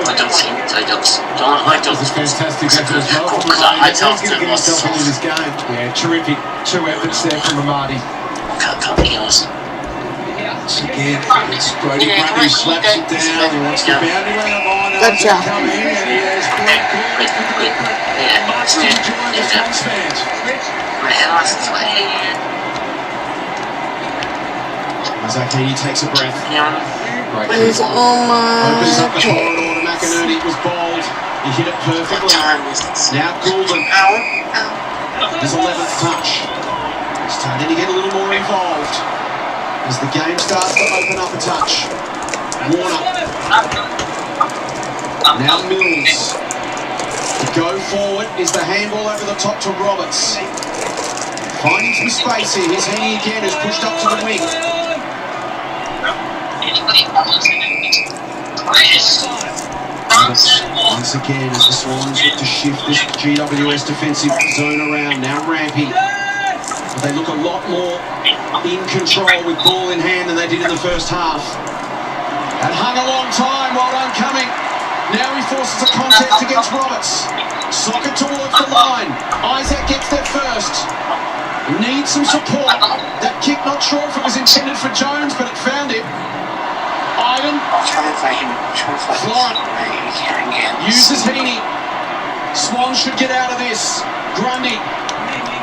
D: I don't think I don't.
L: That was a fantastic effort as well.
D: I
L: He's
D: thought
L: going to
D: it
L: get
D: was
L: himself into this game.
B: Yeah, terrific. 2 efforts there from Amati.
D: Campeones.
A: Again, it's Brody Grundy slaps it down. He wants the boundary line.
C: Gotcha.
A: Come in, and he has much to enjoy the Swans fans.
E: Isaac Heaney takes a breath.
C: He's on
E: Opens up
C: my
E: the corridor to McInerney. It was bold. He hit it perfectly. Now Goulden. His 11th touch. Starting to get a little more involved as the game starts to open up a touch. Warner. Now Mills. The go forward is the handball over the top to Roberts. Finding some space here. Here's Heaney again, who's pushed up to the wing. Once again, as the Swans look to shift this GWS defensive zone around, now ramping. But they look a lot more in control with ball in hand than they did in the first half. And hung a long time, well done coming. Now he forces a contest against Roberts. Socket towards the line. Isaac gets there first. Needs some support. That kick, not sure if it was intended for Jones, but it found him. Ivan. Florent. Uses Heaney. Swans should get out of this. Grundy.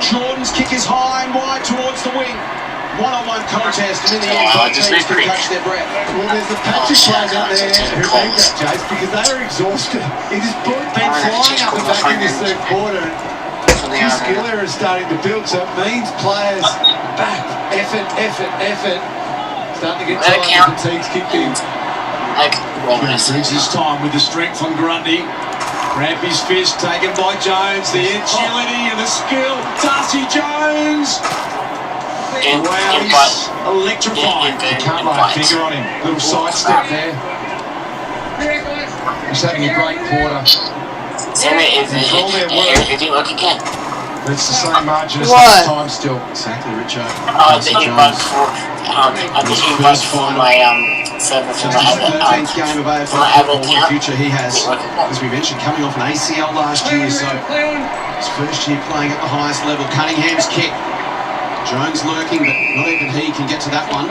E: Jordan's kick is high and wide towards the wing. One-on-one contest, and in the end, both teams can catch their breath.
L: Well, there's the patchy players out there who need that, Jace, because they are exhausted. It has been flying up the back in this third quarter, and his skill area is starting to build, so it means players back, effort. Starting to get tired, the fatigue's kicked in.
A: Brings his time with the strength on Grundy. Rampy's fist taken by Jones. The agility and the skill. Darcy Jones. Wow, he's electrifying.
B: Can't lay a finger on him. Little sidestep there. He's having a great quarter. It's the same margin as last time still.
E: Exactly, Richo.
D: I think he runs for my server for my other
E: game of AFL football future he has, as we mentioned, coming off an ACL last year, so his first year playing at the highest level. Cunningham's kick. Jones lurking, but not even he can get to that one.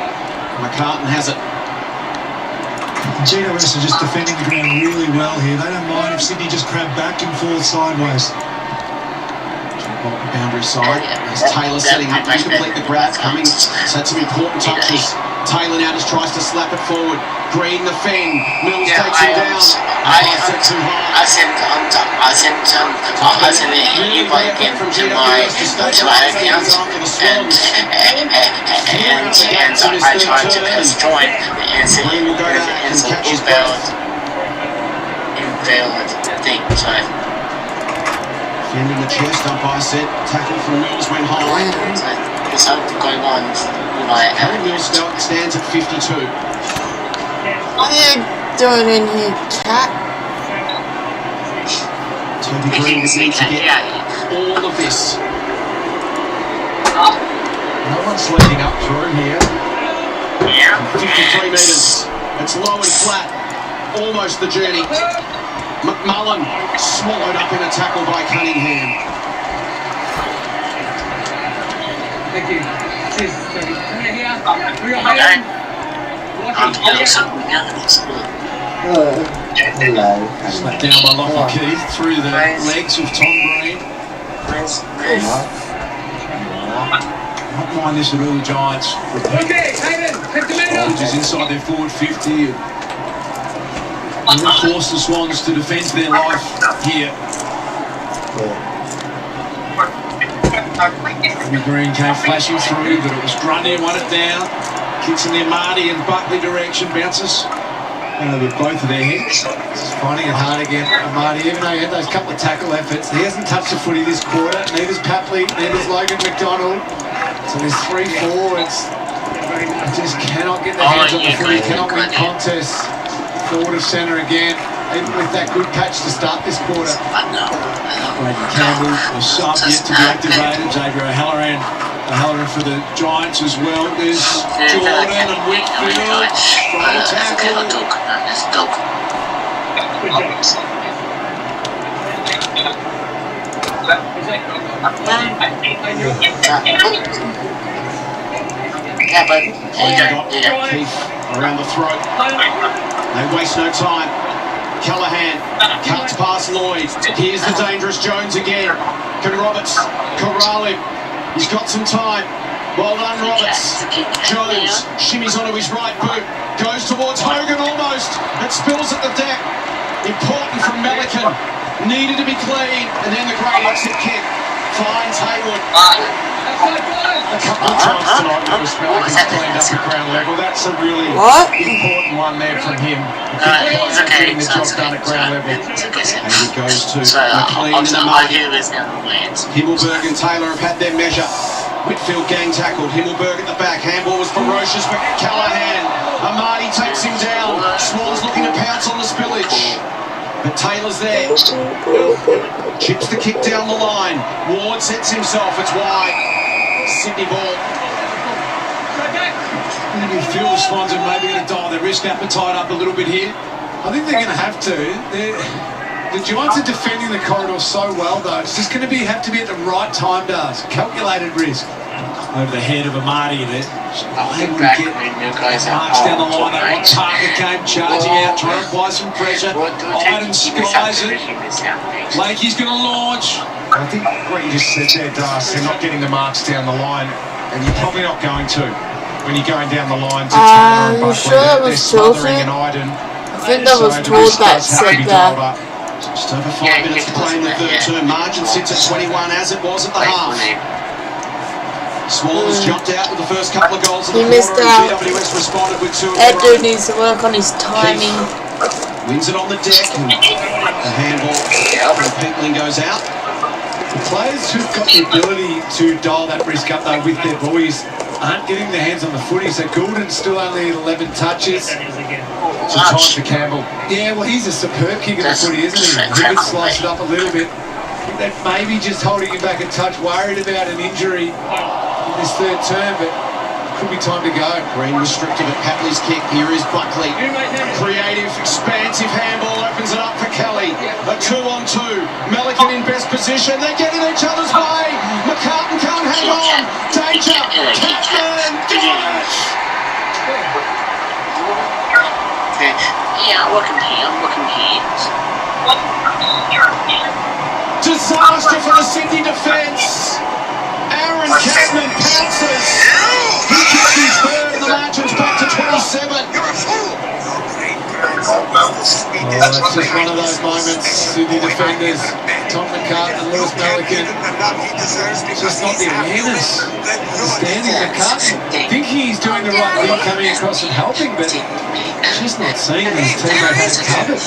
E: McCartan has it.
H: GWS are just defending the ground really well here. They don't mind if Sydney just crab back and forth sideways.
E: Boundary side, as Taylor setting up to complete the grab. Cummings had some important touches. Taylor now just tries to slap it forward. Green the fend. Mills takes him down.
D: I sent an invite again to my account, and I tried to press join, and it's an invalid thing. So
E: fending the chest, umpire said. Tackle from Mills went high.
D: there's something going on with my
E: Harry Mills stands at 52.
C: What are you doing in here, cat?
E: Toby Green would need to get all of this.
B: No one's leading up through here.
E: 53 metres. It's low and flat. Almost the journey. McMullen swallowed up in a tackle by Cunningham.
M: Thank you. Cheers.
A: Slapped down by Lockie Keith through the legs of Tom Green. Not mind this at all, the Giants. Which is inside their forward 50. And will force the Swans to defend their life here. Tommy Green came flashing through, but it was Grundy who won it down. Kicks in the Marty and Buckley direction, bounces over both of their heads.
L: He's finding it hard again. Marty, even though he had those couple of tackle efforts, he hasn't touched the footy this quarter. Neither's Papley, neither's Logan McDonald. So there's 3 forwards. He just cannot get their hands on the footy, cannot win contests. Forward of centre again, even with that good catch to start this quarter.
A: Braden Campbell, the sub yet to be activated. Xavier O'Halloran for the Giants as well. There's Jordan and Whitfield. Strong tackle.
E: Keith around the throat. They waste no time. Callahan cuts past Lloyd. Here's the dangerous Jones again. Can Roberts corral him? He's got some time. Well done, Roberts. Jones shimmies onto his right boot. Goes towards Hogan almost. It spills at the deck. Important from Melican. Needed to be clean. And then the great exit kick. Finds Haywood.
B: A couple of times tonight, Lewis Melican's cleaned up at ground level. That's a really important one there from him. Getting the job done at ground level.
E: And he goes to McLean in the market. Himmelberg and Taylor have had their measure. Whitfield gang tackled. Himmelberg at the back. Handball was ferocious, but Callahan Amadi takes him down. Small's looking to pounce on the spillage. But Taylor's there. Chips the kick down the line. Ward sets himself. It's wide. Sydney ball.
A: You feel the Swans are maybe going to dial their risk appetite up a little bit here.
L: I think they're going to have to. The Giants are defending the corridor so well, though. It's just going to have to be at the right time, does. Calculated risk.
A: Over the head of Amadi there. Able to get marks down the line. They want Parker came charging out, trying to apply some pressure. Iden skies it. Lakey's going to launch.
B: I think what you just said there, Das, they're not getting the marks down the line, and you're probably not going to when you're going down the line to Taylor and Buckley.
C: Sure that was
B: They're smothering an Iden.
C: I think that was told that said that.
E: Just over 5 minutes to play in the third term. Margin sits at 21 as it was at the half. Small has jumped out with the first couple of goals.
C: He missed out.
E: GWS responded with 2.
C: That dude needs to work on his timing.
E: Wins it on the deck. And the handball from Peekling goes out.
L: The players who've got the ability to dial that risk up, though, with their boys aren't getting their hands on the footy. So Goulden's still only at 11 touches.
B: It's a time for Campbell.
L: Yeah, well, he's a superb kick at the footy, isn't he? He could slice it up a little bit. I think that maybe just holding him back a touch, worried about an injury in this third term, but could be time to go.
E: Green restricted at Papley's kick. Here is Buckley. Creative, expansive handball opens it up for Kelly. A 2-on-2. Melican in best position. They're getting each other's way. McCartan can't hang on. Danger. Catman.
D: Yeah, welcome here.
E: Disaster for the Sydney defence. Aaron Catman pounces. He kicks his third and the margin's back to 27.
L: It's just one of those moments, Sydney defenders, Tom McCartan and Lewis Melican, just not the awareness. Standing McCartan, thinking he's doing the right thing, coming across and helping, but just not seeing his teammate has covered.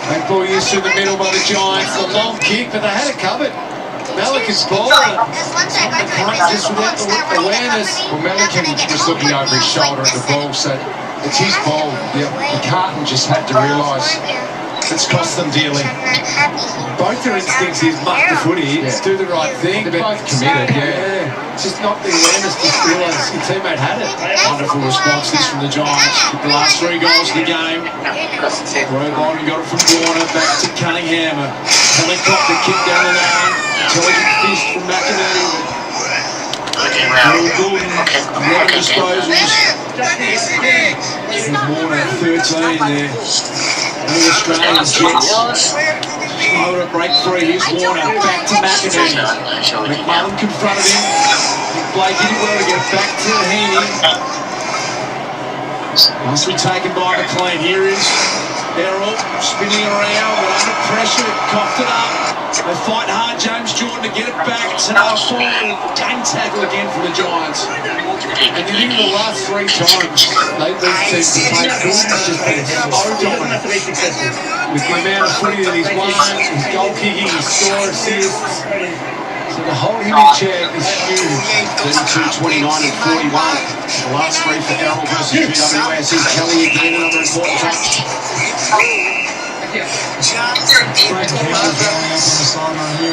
L: That ball used to the middle by the Giants, a long kick, but they had it covered. Melican's ball, just without the awareness.
B: Well, Melican was looking over his shoulder at the ball, so it's his ball. McCartan just had to realise it's cost them dearly.
L: Both their instincts is muck the footy, do the right thing.
B: They're both committed, yeah.
L: Just not the awareness to realise your teammate had it.
A: Wonderful response this from the Giants. The last 3 goals of the game. Broke on and got it from Warner back to Cunningham. A helicopter kick down the line. Intelligent fist from McInerney. Goulden, 11 disposals. Warner 13 there. The Australian Jets. Able to break free. Here's Warner back to McInerney. McMullen confronted him. Blake did well to get it back to Heaney. Nicely taken by McLean. Here is Errol spinning around, but under pressure, coughed it up. They fight hard, James Jordan, to get it back. It's an forward. Gang tackle again from the Giants.
L: And you think of the last 3 times these teams have played, Goulden's just been so dominant. With the amount of footy that he's won, his goal kicking, his score assists. So to hold him in check is huge.
E: 32, 29 and 41. The last 3 for Errol versus GWS. Here's Kelly again, another important touch.
N: Frank Campbell's going up on the sideline here.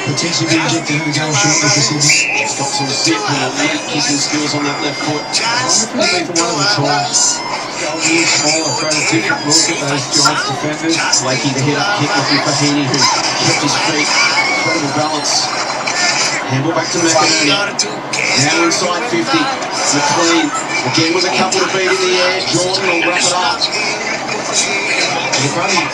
N: Potentially be injected in the goal shortly for Sydney.
E: He's got some zip and elite kicking skills on that left foot.
L: I wonder if he'll be for one of the times. Goal a little smaller, throw a different look at those Giants defenders.
E: Lakey the hit-up kick looking for Heaney, who kept his feet. Incredible balance. Handball back to McInerney. Now inside 50. McLean again with a couple of feet in the air. Jordan will wrap it up.
B: They've only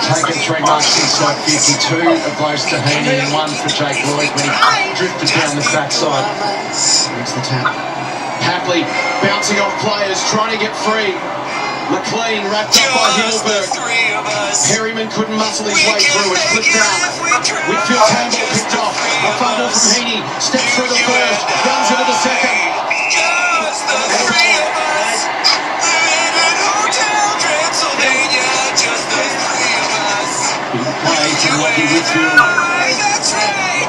B: taken 3 marks inside 52 opposed to Heaney and 1 for Jake Lloyd when he drifted down the backside.
E: There's the tap. Papley bouncing off players, trying to get free. McLean wrapped up by Hillberg. Perryman couldn't muscle his way through. It flipped out. Whitfield's handball picked off. A fumble from Heaney. Steps through the first. Runs into the second. Big play
A: away from Lockie Whitfield.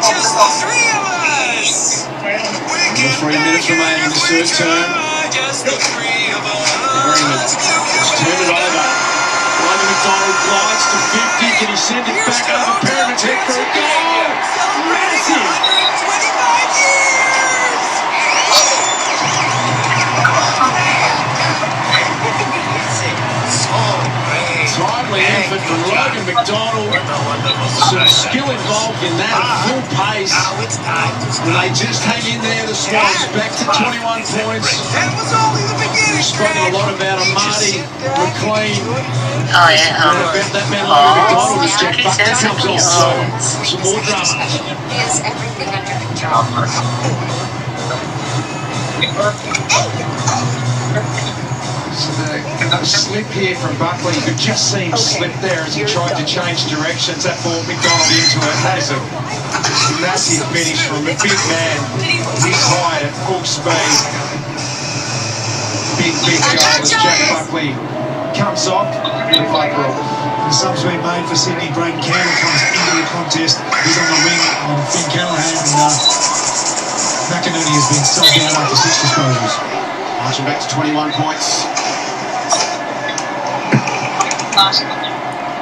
O: Just the three of us.
A: Under 3 minutes remaining in the third term.
O: Just the three of us.
A: Perryman has turned it over. Ryan McDonald glides to 50. Can he send it back over Perryman's head for a goal? Massive.
O: 125 years.
A: Timely effort from Logan McDonald. Some skill involved in that at full pace. And they just hang in there, the Swans, back to 21 points. We've spoken a lot about Marty McLean.
D: Oh, yeah.
A: That man Logan McDonald was Jack Buck. That comes off, so some more drama.
O: Is everything under control?
B: So the slip here from Buckley, you could just see him slip there as he tried to change directions. That brought McDonald into it. That is a massive finish from a big man. He's high at full speed. Big goal as Jack Buckley comes off. Beautiful.
N: The sub's been made for Sydney. Braden Campbell comes into the contest. He's on the wing on Finn Callahan, and McInerney has been subbed out after 6 disposals.
E: Marching back to 21 points.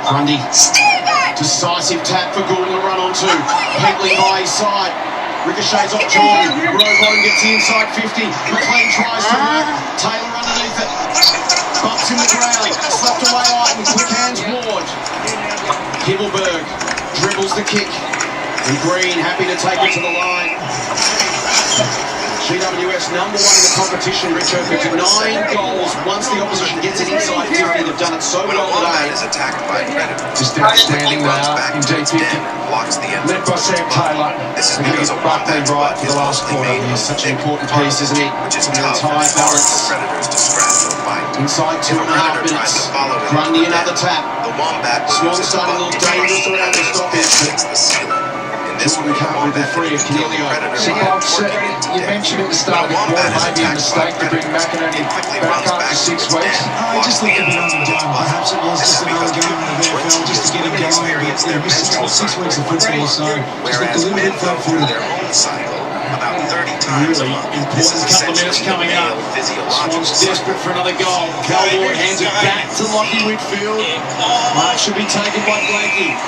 E: Grundy. Decisive tap for Gould to run onto. Heatley by his side. Ricochets off Jordan. Rowbottom gets the inside 50. McLean tries to run. Taylor underneath it. Bumps in the ground. Slapped away Iden. Quick hands Ward. Himmelberg dribbles the kick. And Green happy to take it to the line. GWS #1 in the competition, Richo, for 9 goals once the opposition gets it inside 50. They've done it so well today.
B: Just outstanding now in deep kick. Led by Sam Taylor. They're going to get Buckley right for the last quarter.
E: He's such an important piece, isn't he?
P: Which is
E: the
P: tough
E: entire
P: as forcing
E: balance.
P: Predators to scratch or fight.
E: Inside 2.5 minutes. Grundy another tap.
P: The Wombat
E: Swan starting a little dangerous around the stoppage.
P: the ceiling. This
E: one can't really be free of Canelio.
B: You mentioned at the start of the quarter maybe a mistake to bring McInerney back after 6 weeks.
N: I just think it'd be underdone. Perhaps it was just another game in the VFL just to get him going. But they missed 6 weeks of football, so just looked a little bit flat-footed.
P: About 30 times
A: Really important couple of minutes coming up. Swans desperate for another goal. Calvert hands it back to Lockie Whitfield. Mark should be taken by Blakey. He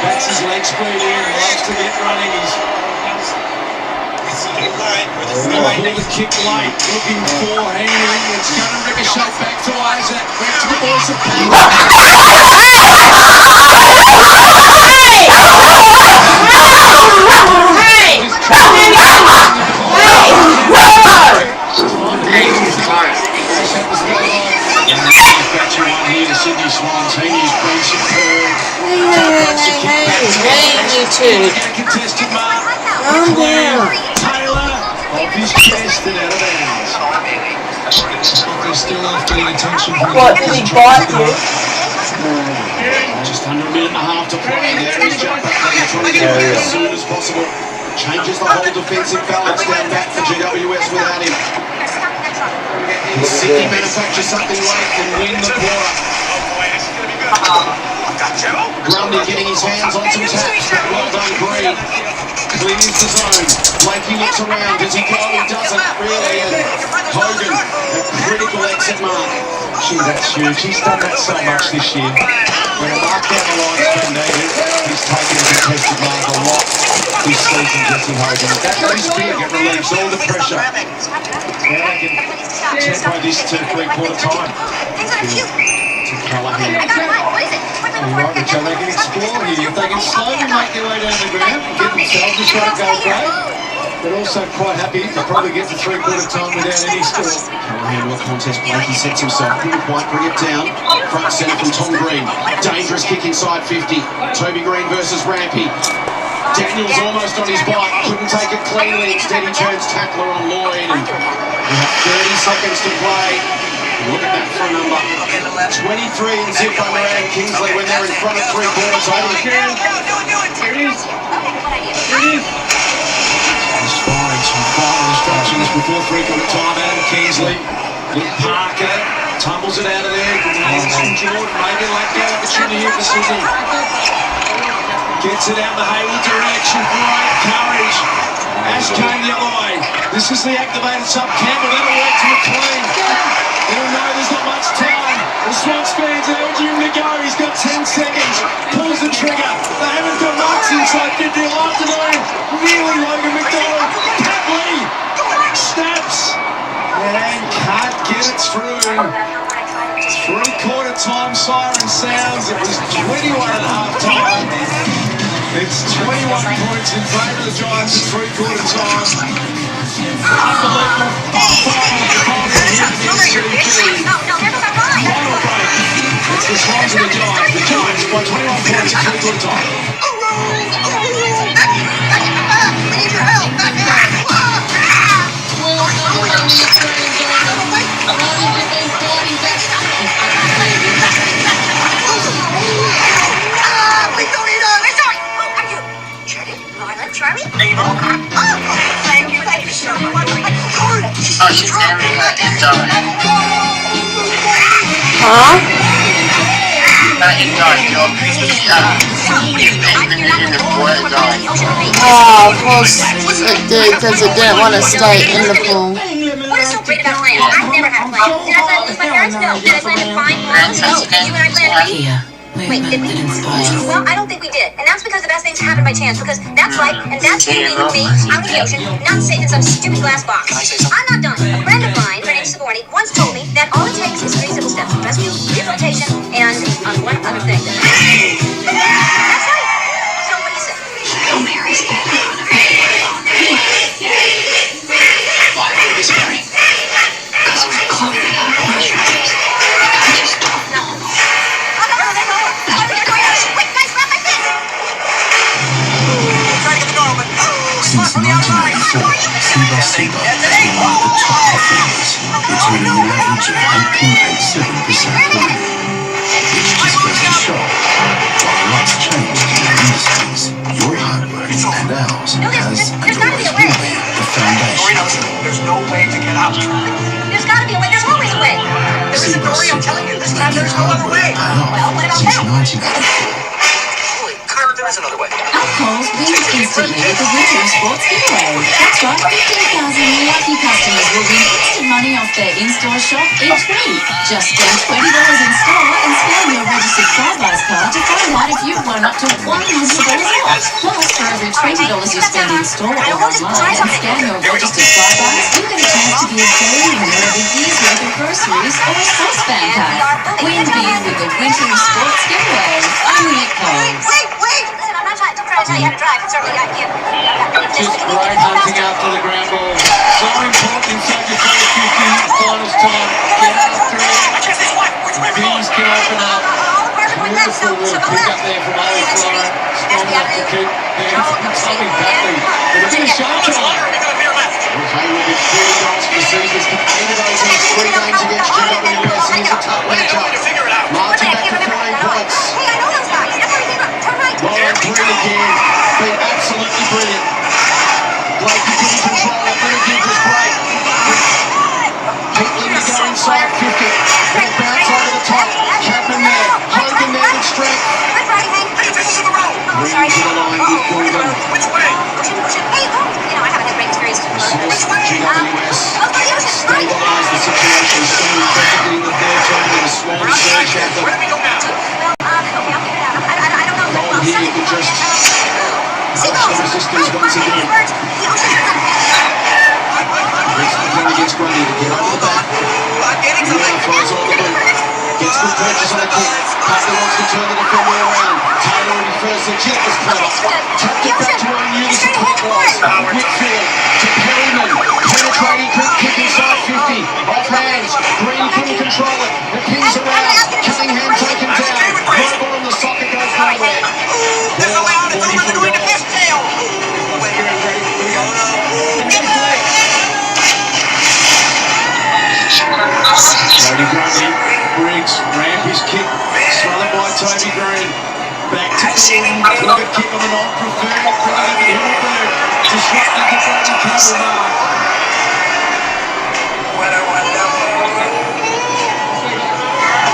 A: backs his leg speed in, loves to get running. He's pulled the kick late, looking for Henry. It's going to ricochet back to Isaac. Back to the boys of Sydney Swans. Heaney's been superb.
C: Hey, you two.
A: Contested mark.
C: Calm down.
A: Taylor off his chest and out of bounds.
N: They're still after the attention from
C: What, did he bite you?
E: Just under a minute and a half to play. There is Jack Buckley trying to get it as soon as possible. Changes the whole defensive balance down back for GWS without him. Can Sydney manufacture something late and win the quarter? Grundy getting his hands on some taps, but well done Green. Clears the zone. Blakey looks around. Does he go? He doesn't really. And Hogan, a critical exit mark.
B: Gee, that's huge. He's done that so much this year. When a mark down the line's been needed, he's taken a contested mark a lot this season, Jesse Hogan.
A: That is big. It relieves all the pressure.
B: Now they can tempo this to 3/4 time.
E: To Callahan.
B: You're right, Richard, they can explore here. If they can slowly make their way down the ground, get themselves a shot at goal break, but also quite happy to probably get to 3/4 time without any score.
E: Callahan to a contest. Blakey sets himself. Couldn't quite bring it down. Front centre from Tom Green. Dangerous kick inside 50. Toby Green versus Rampy. Daniels almost on his bike. Couldn't take it cleanly. Instead he turns tackler on Lloyd. And we have 30 seconds to play. Look at that front number. 23 and zip over Adam Kingsley when they're in front of 3/4 over.
A: He's firing some final instructions before 3/4 time. Adam Kingsley with Parker. Tumbles it out of there. Good hands from Jordan. Maybe a late game opportunity here for Sydney. Gets it out the Hayward direction. Great courage. Ash came the other way. This is the activated sub. Campbell, that'll work to McLean. He'll know there's not much time. The Swans fans are urging him to go. He's got 10 seconds. Pulls the trigger. They haven't got much inside 50. They'll have to do nearly Logan McDonald. Pat Lee snaps and can't get it through. Three-quarter time siren sounds. It was 21 at half time. It's 21 points in favour of the Giants at three-quarter time. Unbelievable. Final break. It's the Swans and the Giants. The Giants by 21 points at three-quarter time.
O: Charlie? Thank you so much.
D: Oh, she's never enjoy.
C: Huh?
D: Enjoy your in the pool.
C: Oh, of course it did, because it didn't want to stay in the pool.
O: What is so great about plans? I've never had a plan. Did I plan to lose my parents? No. Did I plan to find? No. You and I planned to be? Wait, did we? Well, I don't think we did. And that's because the best things happen by chance. Because that's life, and that's you being with me out in the ocean, not safe in some stupid glass box. I'm not done. A friend of mine, her name's Sigourney, once told me that all it takes is 3 simple steps. Rescue, rehabilitation, and one other thing. That's right. So what do you say?
Q: Oh, Mary's getting on a Why would we scary? Because we're clogging up mushrooms. I just don't know.
R: Since 1984, Siba has been one of the top performers, returning an average of 8.87% per year, which just goes to show, while a lot's changed in our industries, your hard work and ours has and always will be the foundation.
O: There's no way to get out. There's got to be a way. There's always a way. There isn't, Dory. I'm telling you. This time there's no other way. Well, what about that?
R: Since 1984.
O: There is another way.
S: Alcohol's wins instantly with the Winter Sports Giveaway. That's right, 15,000 lucky customers will win instant money off their in-store shop each week. Just spend $20 in store and scan your registered Flybuys card to find out if you've won up to $100 off. Plus, for every $20 you spend in store or online and scan your registered Flybuys, you get a chance to be a daily winner of a year's worth of groceries or a sauce fan card. Win big with the Winter Sports Giveaway. Only at Coles.
O: Wait! Listen, I'm not trying to tell you how to drive. It's certainly got you.
A: Just great hunting after the ground ball. So important inside your 50 finals time. Get after it. Things can open up. Beautiful little pick up there from Ali Flora. Strong enough to keep something badly. But it's a sharp try.
E: Hayward with 40 goals for the season. 8 of those in 3 games against GWS. Here's a tough matchup. Martin back to 14 points.
O: Hey, I know those guys. That's how you think about it. Turn right.
E: Lauren Green again. Been absolutely brilliant. Blakey couldn't control it. Little was great. Keatley to go inside 50. Then bounce over the top. Chapman there. Hogan there with strength. Green to the line with Gordon.
O: Which way? Hey, look. You know, I haven't had great experiences with
E: Source GWS. Stabilise the situation. So effectively in the third term with a small surge at them.
O: Where do we go now? Well, okay, I'll figure it out. I don't know.
E: Goal here could just match the resistance once again. Gets Grundy to get over the back. Now throws on the boot. Gets good purchase on a kick. Butler wants to turn the defender around. Taylor refers to Jet was clever. Tapped it back to where he knew the support was. Whitfield to Perryman. Penetrating quick kick inside 50. Off hands. Green couldn't control it. It pings around. Cunningham taken down. Global on the socket goes nowhere.
O: There's a lane. It's over the way to Fiftail.
A: Toby Grundy, Briggs, ramp his kick, smothered by Toby Green. Back to Gordon, good kick on the non-preferred, bringing it to Himmelberg, disrupted the Brady Campbell mark.
O: What a wonderful.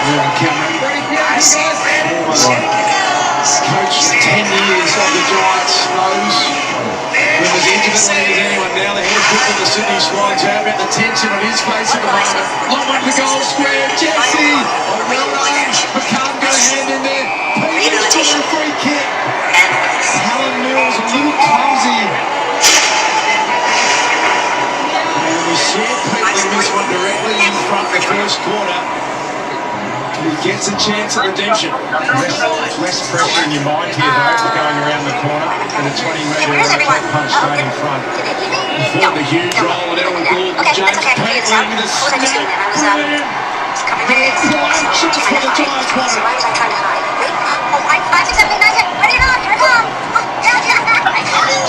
A: Cameron, coach 10 years of the Giants, knows when as intimately as anyone. Now the head coach of the Sydney Swans, how about the tension on his face at the moment. Long one to the goal square, Jesse, oh well done, McCann got a hand in there, Peters for a free kick. Alan Mills a little clumsy. And we saw Peatling miss one directly in front the first quarter. He gets a chance at redemption.
B: Less pressure in your mind here, though, for going around the corner and a 20-metre punch straight in front.
A: Before the huge roll and Elwood Gould, James Peatling with a snap. Brilliant. Just for the Giants won it.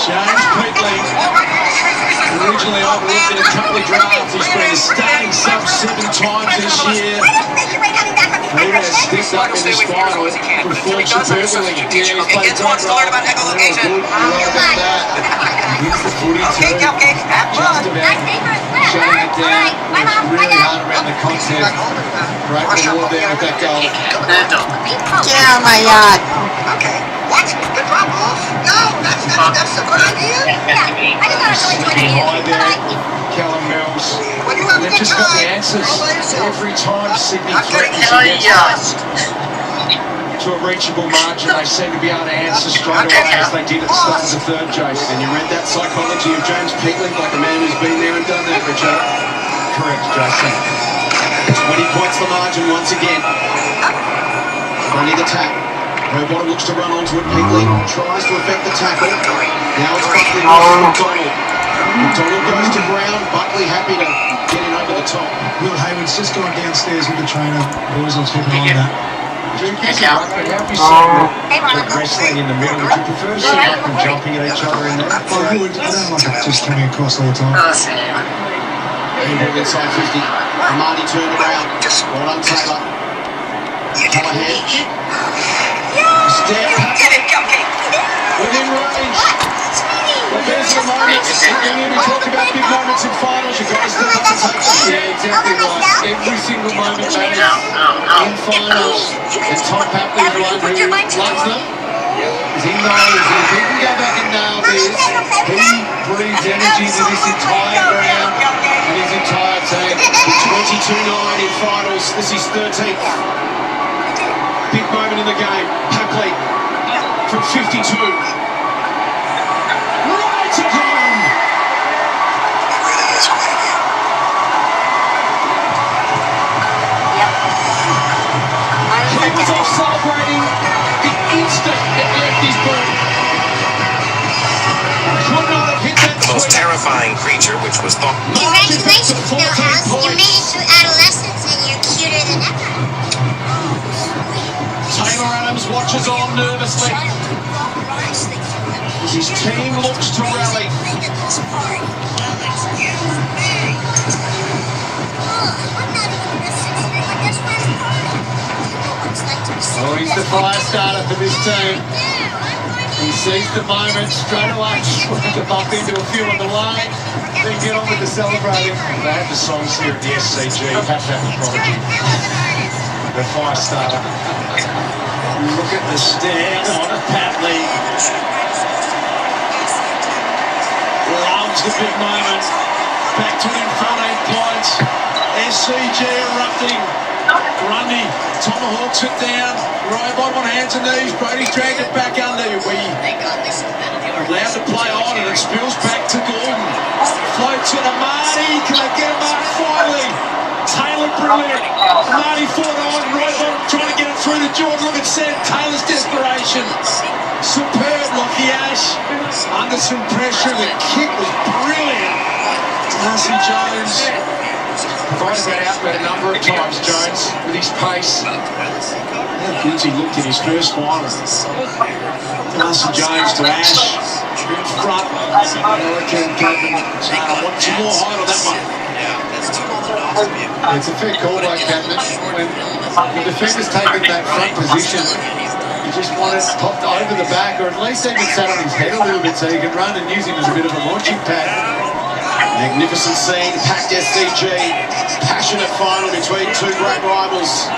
A: James Peatling, originally overlooked in a couple of drafts. He's been a starting sub 7 times this year. He has stepped up in this final, performed superbly.
T: Okay, kids wants to learn about echolocation.
A: Right about that. Here's the footy too. Just about shutting it down. It's really hard around the contest. Great reward there with that goal.
C: Get out of my yard.
T: Okay. What? The drop off? No, that's a good idea.
A: Slipping high there, Callum Mills. They've just got the answers every time Sydney threatens against to a reachable margin. They seem to be able to answer straight away as they did at the start of the third, Jason.
E: And you read that psychology of James Peatling like a man who's been there and done that, Richard.
A: Correct, Jason.
E: 20 points the margin once again. Only the tap. Rowbottom looks to run onto it. Peatling tries to effect the tackle. Now it's Buckley versus McDonald. McDonald goes to ground. Buckley happy to get in over the top.
N: Will Hayward's just gone downstairs with the trainer. Boys, I'll keep an eye on that.
B: Have you seen the wrestling in the middle? Would you prefer to see them jumping at each other in there?
N: I would. I don't like it just coming across all the time.
E: People inside 50. Marty turned around. Well done, Taylor. Callahan. Step.
A: Within range. Well, there's the moment. When we talk about big moments in finals, you've got to step up and take them. Yeah, exactly right. Every single moment matters in finals. And Tom Papley, who loves them, he knows that if he can go back and nail this, he breathes energy to this entire ground and his entire team.
E: 22-9 in finals. This is 13th.
A: Big moment in the game. Papley from 52. Right to home.
T: It really is quite a game.
A: He was off celebrating the instant it left his boot. Could not have hit that.
P: The most terrifying creature, which was thought.
O: Congratulations, Millhouse. You made it through adolescence and you're cuter than ever.
A: Taylor Adams watches on nervously as his team looks to rally. Oh, he's the fire starter for this team. He sees the moment straight away, to bump into a few on the way, then get on with the celebrating.
B: They have the songs here at the SCG. You have to have the prodigy. The fire starter.
A: Look at the stand on Papley. Loves the big moment. Back to him, 14 points. SCG erupting. Grundy tomahawks it down. Robot on hands and knees. Brady's dragged it back under. We allowed to play on and it spills back to Gordon. Floats it to Marty. Can they get him up finally? Taylor brilliant. Marty fought on. Robot trying to get it through to Jordan. Look at Sam Taylor's desperation. Superb, Lockie Ash. Under some pressure. The kick was brilliant. Darcy Jones
B: Provided that outlet a number of times, Jones, with his pace.
A: How good he looked in his first final. Darcy Jones to Ash. In front. Hurricane Captain. I want some more height on that one.
L: It's a fair call by Captain. When the defender's taken that front position, you just want it popped over the back, or at least even sat on his head a little bit so you can run and use him as a bit of a launching pad.
E: Magnificent scene, packed SCG. Passionate final between two great rivals.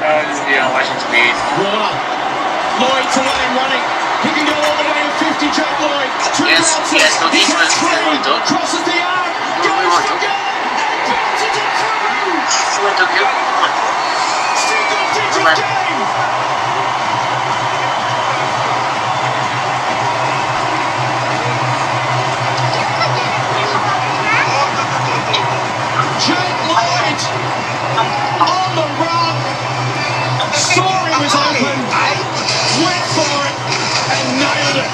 E: Warner. Lloyd to let him running. He can go all the way to 50. Jack Lloyd. Two bounces. He gets three. Crosses the arc. Goes for goal. And bounces it through. Single-digit game. Jack Lloyd on the run. Saw he was open. Went for it and nailed it.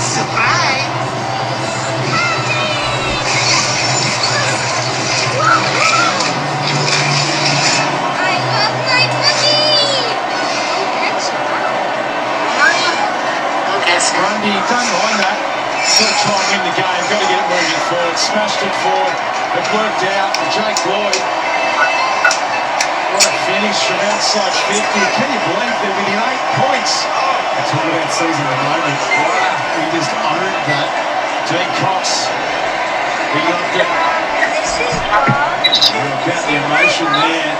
T: Surprise.
B: Grundy, don't mind that. Got to try and win the game. Got to get it moving forward. Smashed it forward. It worked out. And Jake Lloyd, what a finish from outside 50. Can you believe they're winning 8 points?
L: That's all about season at the moment. He just owned that.
B: Dean Cox, he loved it. About the emotion there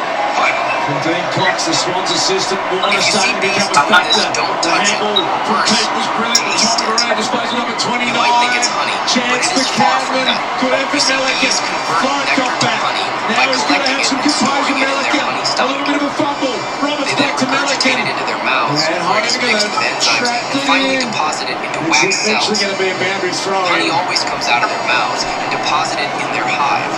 B: from Dean Cox, the Swans assistant. Warner starting to become a factor. The handball from Pete was brilliant. The top of around disposal number 29. Chance for Cadman. Good effort, Melican. Flight got back. Now he's going to have some composure, Melican. A little bit of a fumble. Roberts back to Melican. And
U: finally deposited into wax cells.
B: It's eventually going to be a boundary throw.
U: Honey always comes out of their mouths and deposited in their hive.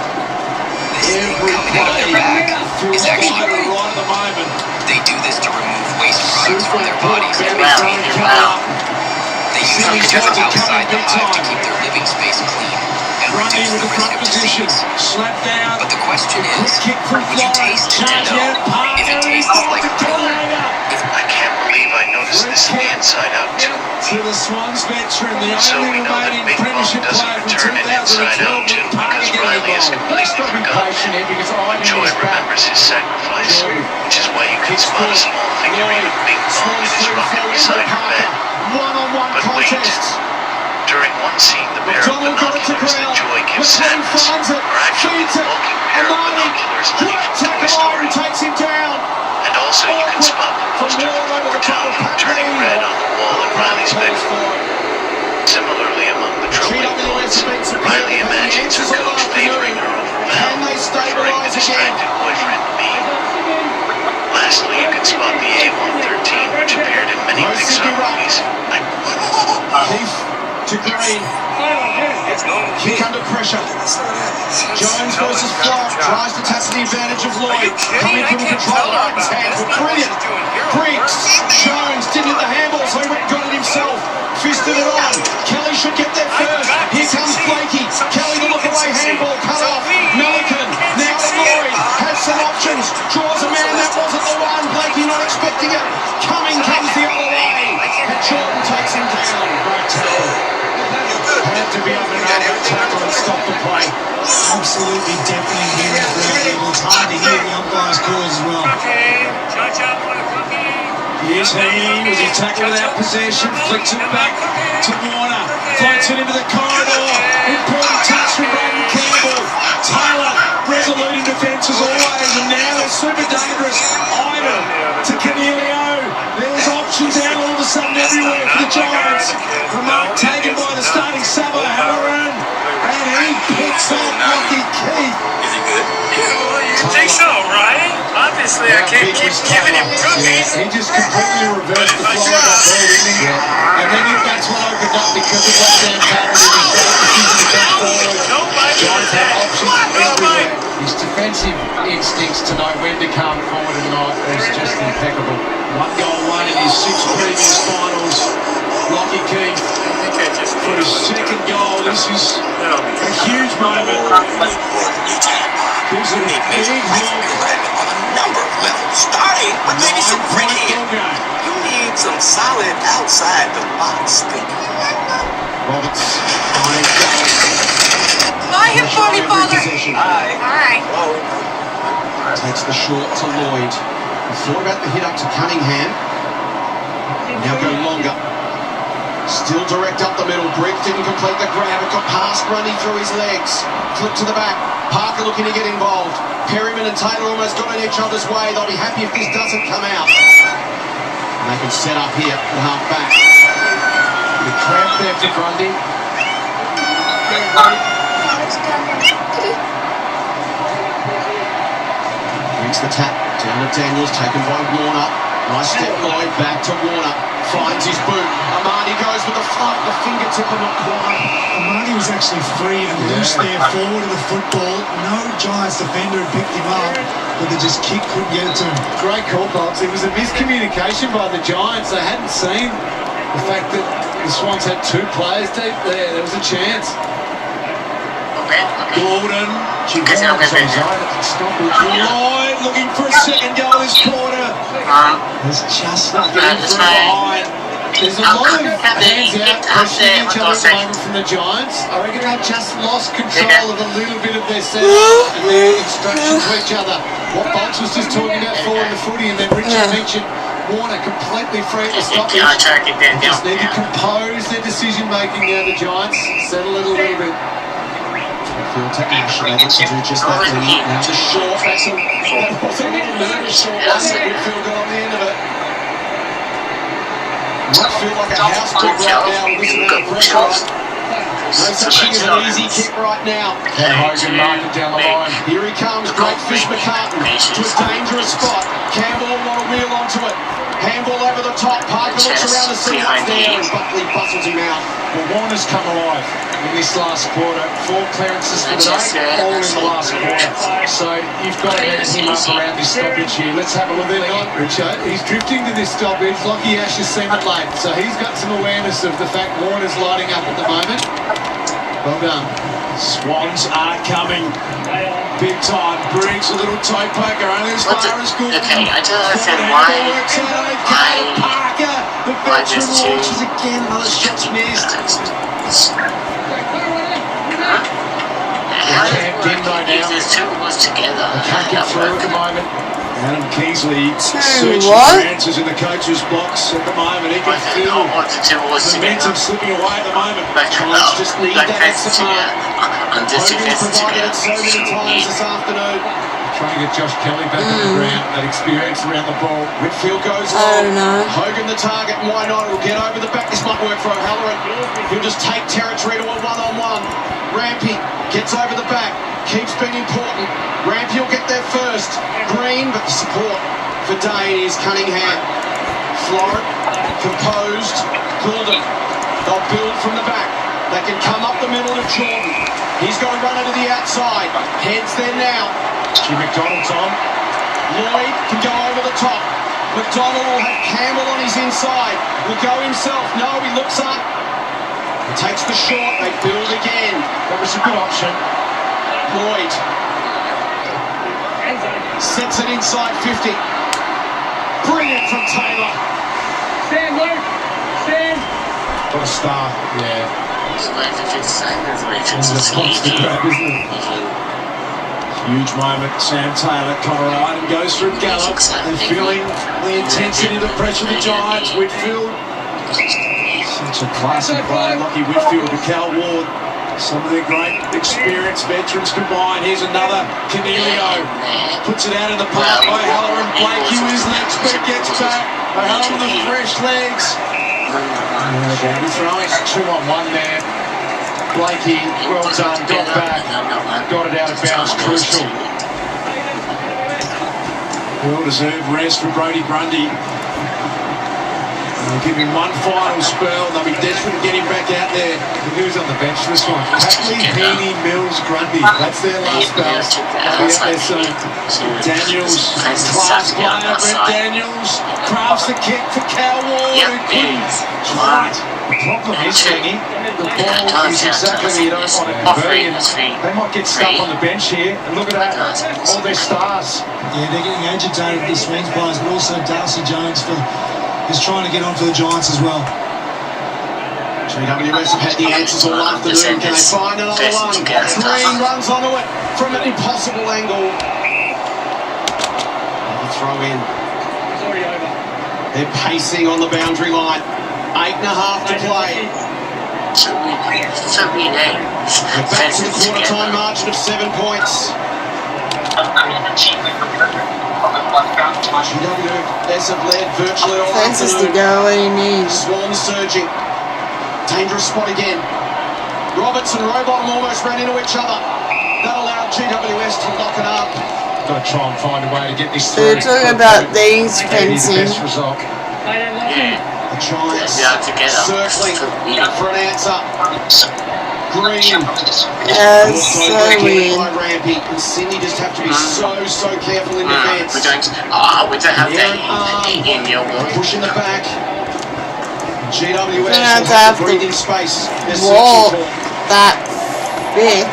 U: This thing coming out of their bag is actually
B: right at the moment.
U: They do this to remove waste products from their bodies and maintain their health. They usually just outside the hive to keep their living space clean and reduce the risk of disease. But the question is, would you taste it to know if it tastes like poo?
R: I can't believe I noticed this in the inside out too.
B: To the Swans veteran, the
R: So we
B: only
R: know that
B: remaining
R: Big Mom
B: premiership
R: doesn't
B: player from
R: return it inside out too because Riley is completely forgotten him. Joy remembers his sacrifice, which is why you can spot a small figurine of Big Mom in his rocket beside her bed. But wait, during one scene, the pair of binoculars that Joy gives Sadness are actually the bulky pair of binoculars Honey from Toy Story. And also you can spot the poster for 4 turning red on the wall in Riley's bedroom. Similarly, among the trophy clothes, Riley imagines her coach favoring her over Val, referring to the distracted boyfriend Bean. Lastly, you can spot the A113, which appeared in many Pixar movies.
E: Keith to Green. Kick under pressure. Jones versus Clark. Tries to tap to the advantage of Lloyd. Coming from the control line. His hands were brilliant. Briggs. Jones didn't hit the handball, so he went and got it himself. Fisted it on. Kelly should get there first. Here comes Blakey. Kelly the look away handball. Cut off. Melican. Now to Lloyd. Has some options. Draws a man. That wasn't the one. Blakey not expecting it. Coming comes the other way. And Jordan takes him down. Great tackle. Had to be up and out that tackle and stop the play.
N: Absolutely deafening here at ground level. It's hard to hear the umpire's calls as well.
B: Here's Heaney with his tackle without possession, flicks it back to Warner, floats it into the corridor. Important touch from Braden Campbell. Taylor, resolute in defence as always, and now they're super dangerous. Ivan to Canelio. There's options out all of a sudden everywhere for the Giants. Remark taken by the starting subber, Hammerin, and he picks off Rocky Keith.
V: Is he good? You think so, right? Obviously, I can't keep giving him cookies.
B: He just completely reversed the flow of that ball, didn't he? And then that's what opened up because of what Dan Taylor did. Giants had options everywhere. His defensive instincts to know when to come forward and not is just impeccable. 1 goal, 1 in his 6 previous finals. Lockie Keith for his second goal. This is a huge moment. Gives him a big hook.
R: On a number of levels, starting with maybe some quick hit. You need some solid outside the box thinking.
E: Roberts.
T: Buy him for me, father.
R: Hi.
E: Takes the short to Lloyd. He thought about the hit up to Cunningham. Now go longer. Still direct up the middle. Briggs didn't complete the grab. It got past Grundy through his legs. Flip to the back. Parker looking to get involved. Perryman and Taylor almost got in each other's way. They'll be happy if this doesn't come out. And they can set up here at half back. The cramp there for Grundy. Brings the tap down to Daniels, taken by Warner. Nice step Lloyd back to Warner. Finds his boot. Amani goes with the fluff, the fingertip and not quite.
N: Amani was actually free and loose there forward of the football. No Giants defender had picked him up, but they just couldn't get it to him.
L: Great call, Box. It was a miscommunication by the Giants. They hadn't seen the fact that the Swans had two players deep there. There was a chance.
A: Gordon. Lloyd looking for a second goal this quarter.
L: There's just not getting through behind. There's a lot of hands out pushing each other at the moment from the Giants. I reckon they've just lost control of a little bit of their setup and their instruction to each other. What Bolts was just talking about forward the footy, and then Richard mentioned Warner completely free at the stoppage. Just need to compose their decision making now, the Giants. Settle it a little bit.
E: Field to Ash, able to do just that. Now to Short. That was a little nervous short one that Whitfield got on the end of it. Might feel like a house kick right now with this amount of pressure on. No such thing as an easy kick right now.
B: And Hogan marking down the line.
E: Here he comes, great fish McCartan to a dangerous spot. Campbell will want to wheel onto it. Handball over the top. Parker looks around to see what's there, and Buckley bustles him out.
B: Well, Warner's come alive in this last quarter. 4 clearances for the day, all in the last quarter. So you've got to get him up around this stoppage here. Let's have a look at it,
L: Richard. He's drifting to this stoppage. Lockie Ash has seen it late, so he's got some awareness of the fact Warner's lighting up at the moment. Well done.
A: Swans are coming. Big time. Briggs a little toe poker, only as far as good.
D: Okay, I don't understand why.
A: Parker, the veteran launches again. Another shot's missed.
D: These two was together.
A: Can't get through at the moment. Adam Kingsley searching for answers in the coach's box at the moment. He can feel momentum slipping away at the moment. Giants just need that extra mark. Hogan's provided it so many times this afternoon.
L: Trying to get Josh Kelly back on the ground, that experience around the ball.
E: Whitfield goes long. Hogan the target, and why not? He'll get over the back. This might work for O'Halloran. He'll just take territory to a one-on-one. Rampy gets over the back. Keeps being important. Rampy will get there first. Green, but the support for Dane is Cunningham. Florent, composed. Goulden. They'll build from the back. They can come up the middle to Jordan. He's got to run it to the outside. Heads there now.
B: Jim McDonald's on.
E: Lloyd can go over the top. McDonald will have Campbell on his inside. Will go himself. No, he looks up. He takes the short. They build again.
B: That was a good option.
E: Lloyd sets it inside 50. Brilliant from Taylor.
M: Stand, Luke. Stand.
B: What a start.
L: Yeah.
A: Huge moment. Sam Taylor, Conrad, and goes through Gallup. And feeling the intensity, the pressure of the Giants. Whitfield. Such a classic play. Lockie Whitfield to Cal Ward. Some of their great experienced veterans combined. Here's another Canelio. Puts it out in the park by O'Halloran. Blakey with his leg speed gets back. O'Halloran with the fresh legs. He's throwing 2-on-1 there. Blakey, well done, got back. Got it out of bounds, crucial. Well-deserved rest for Brodie Grundy. They'll give him one final spell. They'll be desperate to get him back out there.
L: Who's on the bench this one? Patley, Heaney, Mills, Grundy. That's their last spell. They'll be out there soon.
A: Daniels, class player, Brett Daniels. Crafts the kick for Cal Ward.
L: Right. The problem is, Heaney, the ball is exactly where you don't want it to be. They might get stuck on the bench here. And look at that, all their stars.
N: Yeah, they're getting agitated, the Swans players, but also Darcy Jones is trying to get on for the Giants as well.
E: GWS have had the answers all afternoon. Can they find another one? Green runs onto it from an impossible angle. The throw in. They're pacing on the boundary line. 8.5 to play. We're back to the quarter-time margin of 7 points. GWS have led virtually all
C: Fences to go where you need.
E: Swans surging. Dangerous spot again. Roberts and Rowbottom almost ran into each other. That allowed GWS to lock it up.
B: Got to try and find a way to get this
C: So
B: through.
C: you're talking about these fencing.
B: The best result.
E: The Giants circling for an answer. Green.
C: Yeah, it's so weird.
E: By Rampy, and Sydney just have to be so careful in defence.
D: We don't have that in your world.
E: Pushing the back. GWS
C: You're
E: will
C: gonna
E: have
C: have
E: the
C: to
E: breathing space.
C: walk that thick.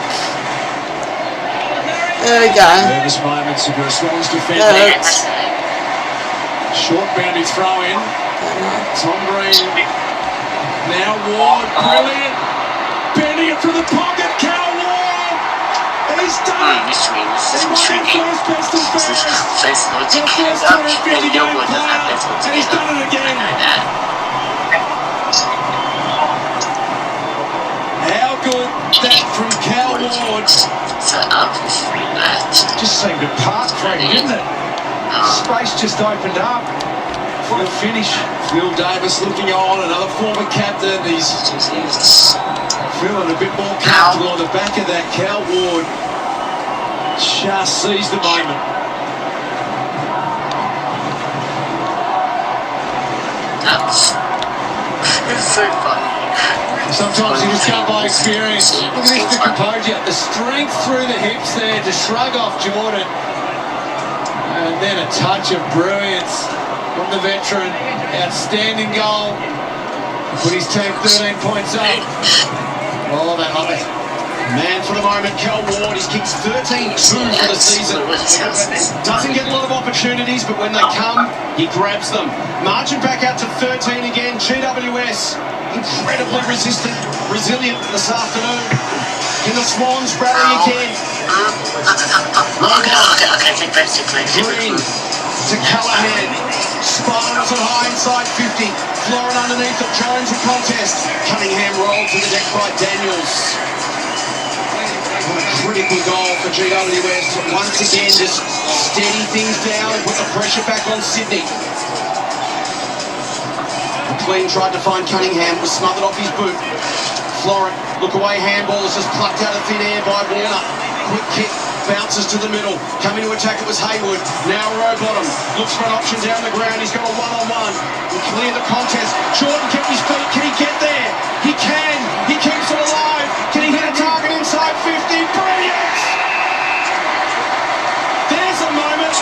C: There we go.
A: Nervous moments of the Swans defending. Short boundary throw in. Tom Green. Now Ward. Brilliant. Bending it from the pocket. Cal Ward. He's done it. He won that first best of fairs. The first 250 game player. And he's done it again. How good that from Cal Ward.
B: Just seemed to park Craig, didn't it? Space just opened up. What a finish.
A: Phil Davis looking on, another former captain. He's feeling a bit more comfortable on the back of that. Cal Ward just seized the moment.
D: It's so funny.
L: Sometimes you just go by experience. Look at this, the composure, the strength through the hips there to shrug off Jordan. And then a touch of brilliance from the veteran. Outstanding goal. Put his team 13 points up. Oh, they love it.
E: Man for the moment, Cal Ward. He's kicked 13-2 for the season. Doesn't get a lot of opportunities, but when they come, he grabs them. Margin back out to 13 again. GWS, incredibly resilient this afternoon. Can the Swans rally again? Green to Callahan. Spirals and high inside 50. Florin underneath of Jones in contest. Cunningham rolled to the deck by Daniels. What a critical goal for GWS to once again just steady things down and put the pressure back on Sydney. McLean tried to find Cunningham, was smothered off his boot. Florin, look away, handball is just plucked out of thin air by Warner. Quick kick, bounces to the middle. Coming to attack, it was Hayward. Now Rowbottom looks for an option down the ground. He's got a one-on-one. He cleared the contest. Jordan kept his feet. Can he get there? He can. He keeps it alive. Can he hit a target inside 50? Brilliant! There's a moment.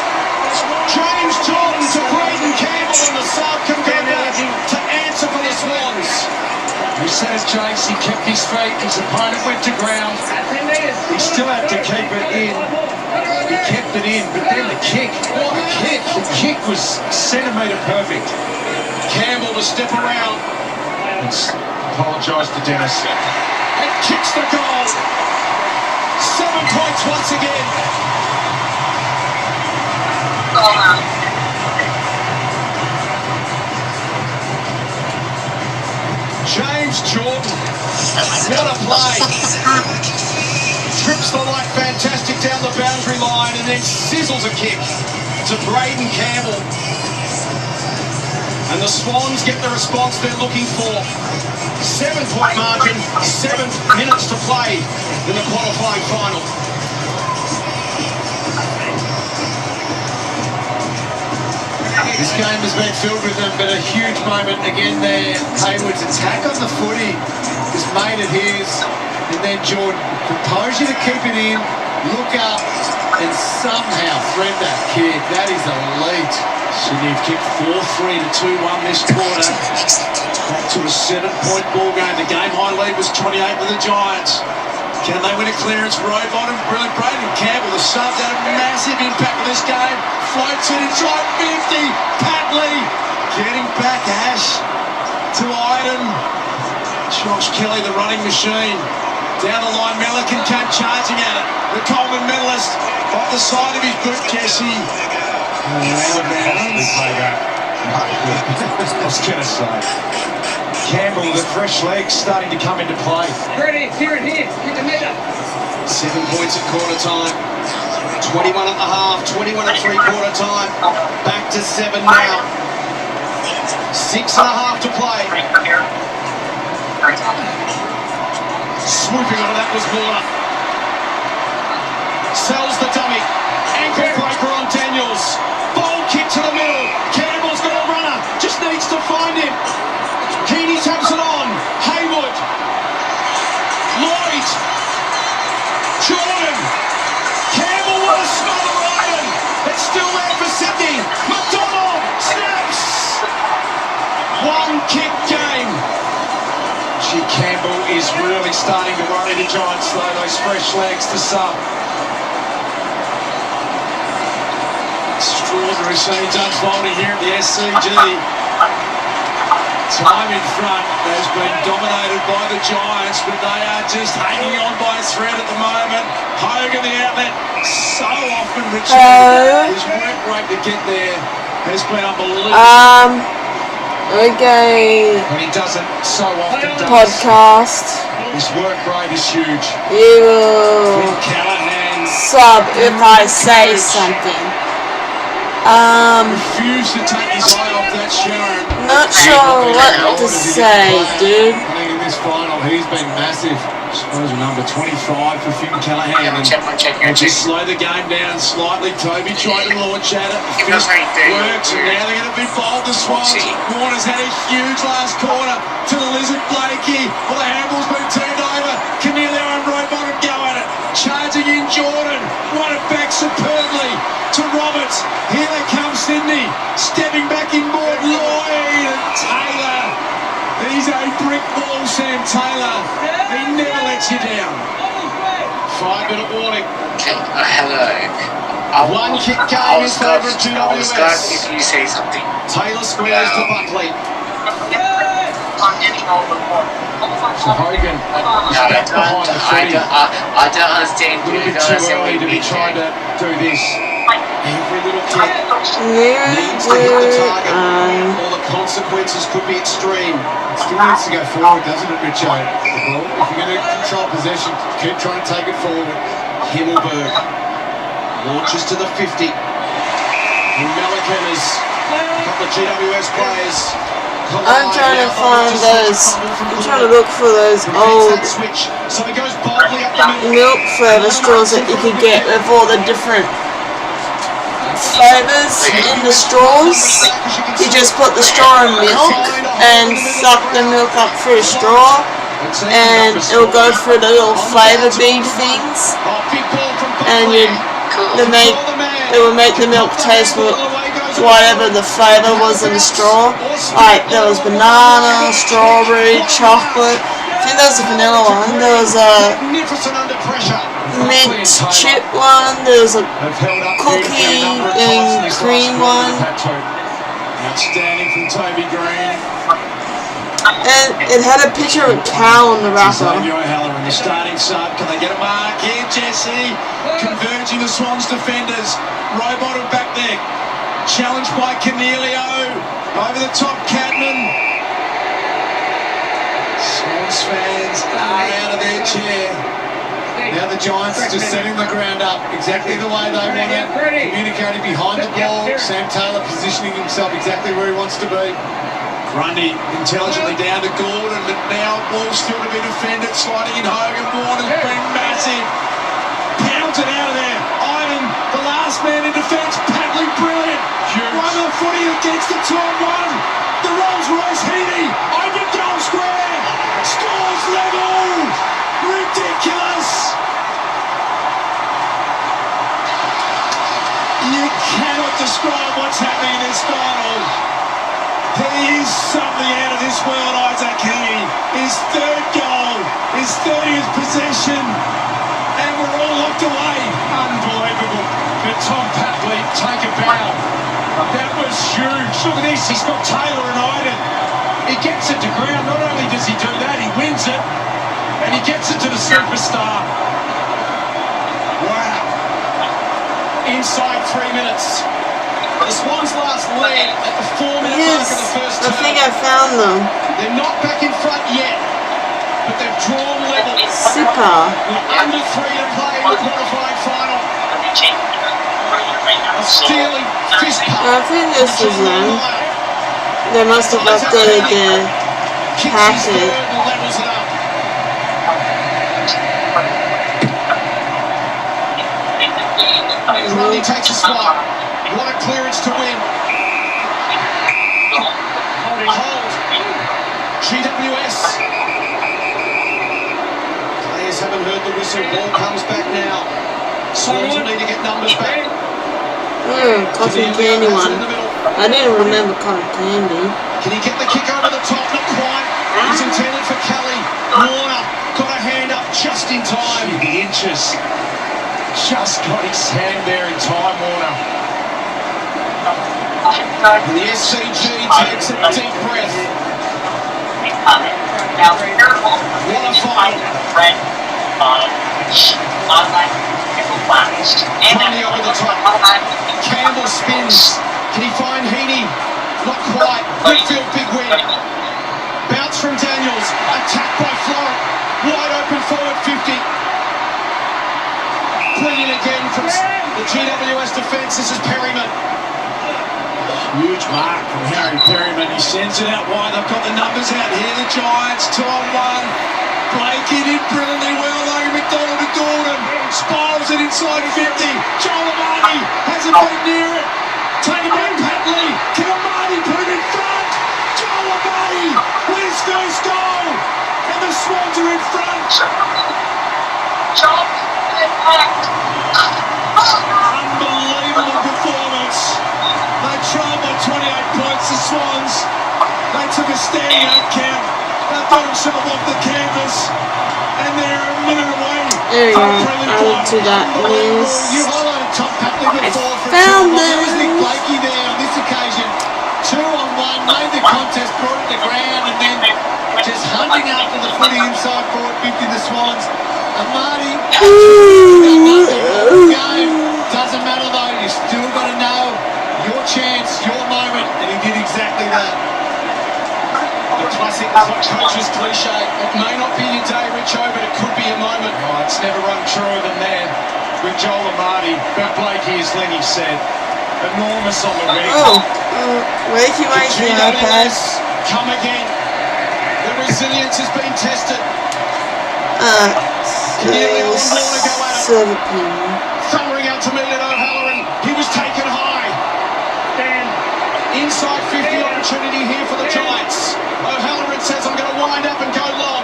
E: James Jordan to Braden Campbell, and the sub can go back to answer for the Swans.
L: He said it, Chase. He kept his feet. His opponent went to ground. He still had to keep it in. He kept it in, but then the kick. What a kick. The kick was centimetre perfect.
E: Campbell to step around.
B: Apologise to Dennis.
E: And kicks the goal. 7 points once again. James Jordan. What a play. Trips the light fantastic down the boundary line and then sizzles a kick to Braden Campbell. And the Swans get the response they're looking for. 7-point margin, 7 minutes to play in the qualifying final.
L: This game has been filled with them, but a huge moment again there. Hayward's attack on the footy has made it his. And then Jordan, composure to keep it in, look up, and somehow thread that kick. That is elite.
A: Sydney have kicked 4-3 to 2-1 this quarter. Back to a 7-point ball game. The game high lead was 28 for the Giants. Can they win a clearance? Rowbottom, brilliant. Braden Campbell, the sub, had a massive impact on this game. Floats it inside 50. Pat Lee getting back Ash to Iden. Josh Kelly, the running machine. Down the line, Milliken came charging at it. The Coleman medalist off the side of his boot, Jesse.
B: Out of bounds. I was going to say. Campbell, the fresh legs starting to come into play.
M: Ready, here and here. Get the middle.
E: 7 points at quarter time. 21 at the half, 21 at three-quarter time. Back to 7 now. 6.5 to play. Swooping on that was Warner. Sells the dummy. Ankle breaker on Daniels. Ball kick to the middle. Campbell's got a runner. Just needs to find him. Heaney taps it on. Haywood. Lloyd. Jordan. Campbell with a smother iron. It's still there for Sydney. McDonald snaps. One kick game. Gee, Campbell is really starting to worry the Giants though. Those fresh legs to sub.
A: Extraordinary scenes unfolding here at the SCG. Time in front has been dominated by the Giants, but they are just hanging on by a thread at the moment. Hogan, the outlet, so often returned. His work rate to get there has been unbelievable.
C: Okay.
A: When he doesn't so often does.
C: Podcast.
A: His work rate is huge.
C: You sub if I say something.
A: Refuse to take his eye off that Sharon.
C: Not sure what to say, dude.
A: I think in this final he's been massive. I suppose number 25 for Finn Callahan. And just slow the game down slightly. Toby tried to launch at it. The fist works, and now they're going to be bold, the Swans. Warner's had a huge last quarter to the Lizard Blakey. Well, the handball's been turned over. Canelio and Rowbottom go at it. Charging in Jordan. Won it back superbly to Roberts. Here they come, Sydney. Stepping back in board, Lloyd and Taylor. He's a brick wall, Sam Taylor. He never lets you down.
E: 5-minute warning.
D: Hello.
E: One kick game in favour of GWS.
D: If you say something.
E: Taylor squares to Buckley.
A: So Hogan back behind the 30.
D: I don't understand.
A: A little bit too early to be trying to do this. Every little kick needs to hit the target, or the consequences could be extreme.
L: It still needs to go forward, doesn't it, Richo? If you're going to control possession, keep trying to take it forward.
E: Himmelberg launches to the 50. Melican is a couple of GWS players.
C: I'm trying to find those. I'm trying to look for those old milk flavour straws that you could get with all the different flavours in the straws. You just put the straw in milk and suck the milk up through a straw, and it'll go through the little flavour bead things, and it will make the milk taste whatever the flavour was in the straw. Like there was banana, strawberry, chocolate. I think there was a vanilla one. There was a mint chip one. There was a cookie and cream one.
A: Outstanding from Toby Green.
C: And it had a picture of a cow on the wrapper.
A: Xavier Heller in the starting sub. Can they get a mark here? Jesse converging the Swans defenders. Rowbottom back there. Challenged by Canelio. Over the top, Cadman. Swans fans are out of their chair.
L: Now the Giants just setting the ground up exactly the way they want it. Communicating behind the ball. Sam Taylor positioning himself exactly where he wants to be.
A: Grundy intelligently down to Gordon, but now ball still to be defended. Sliding in Hogan. Warner's been massive. Pounds it out of there. Ivan, the last man in defence. Paddling brilliant. Right on the footy against the 2-on-1. The Rolls Royce Heaney. Open goal square. Scores level. Ridiculous. You cannot describe what's happening in this final. He is something out of this world, Isaac Heaney. His third goal, his 30th possession, and we're all locked away. Unbelievable. But Tom Papley, take a bow. That was huge. Look at this, he's got Taylor and Iden. He gets it to ground. Not only does he do that, he wins it, and he gets it to the superstar. Wow.
E: Inside 3 minutes. The Swans last led at the 4-minute mark of the first
C: I
E: term.
C: think I found them.
E: They're not back in front yet, but they've drawn level.
C: Super.
E: With under 3 to play in the qualifying final. A stealing fist pump.
C: I think this is them. They must have updated their packet.
E: Grundy takes a swat. What a clearance to win. Hold. GWS. Players haven't heard the whistle. Ball comes back now. Swans will need to get numbers back.
C: Cotton candy one. I didn't remember cotton candy.
E: Can he get the kick over the top? Not quite. It's intended for Kelly. Warner got a hand up just in time.
B: The inches. Just got his hand there in time, Warner.
E: And the SCG takes a deep breath. What a final. Grundy over the top. Campbell spins. Can he find Heaney? Not quite. Midfield big win. Bounce from Daniels. Attack by Florent. Wide open forward 50. Brilliant again from the GWS defence. This is Perryman.
A: Huge mark from Harry Perryman. He sends it out wide. They've got the numbers out here. The Giants 2-on-1. Blakey did brilliantly well. Logan McDonald to Gordon. Spirals it inside 50. Joel Amati hasn't been near it. Taken by Pat Lee. Can Amati put it in front? Joel Amati with his first goal. And the Swans are in front. Unbelievable performance. They trailed by 28 points, the Swans. They took a standing 8 count. They got themselves off the canvas. And they're a minute away.
C: There you go. Added to that list.
E: You highlighted Tom Papley before.
C: Found
E: There was Nick
C: them.
E: Blakey there on this occasion. 2-on-1, made the contest, brought it to ground, and then just hunting after the footy inside forward 50, the Swans. Amati, game. Doesn't matter though, you still got to know your chance, your moment, and he did exactly that. The classic coach's cliche, it may not be your day, Richo, but it could be a moment.
B: Oh, it's never run truer than there with Joel Amati. But Blakey, as Lenny said, enormous on the wing.
C: Wakey, iPad.
E: Come again. The resilience has been tested. Thundering out to meet it, O'Halloran. He was taken high. Inside 50 opportunity here for the Giants. O'Halloran says, I'm going to wind up and go long.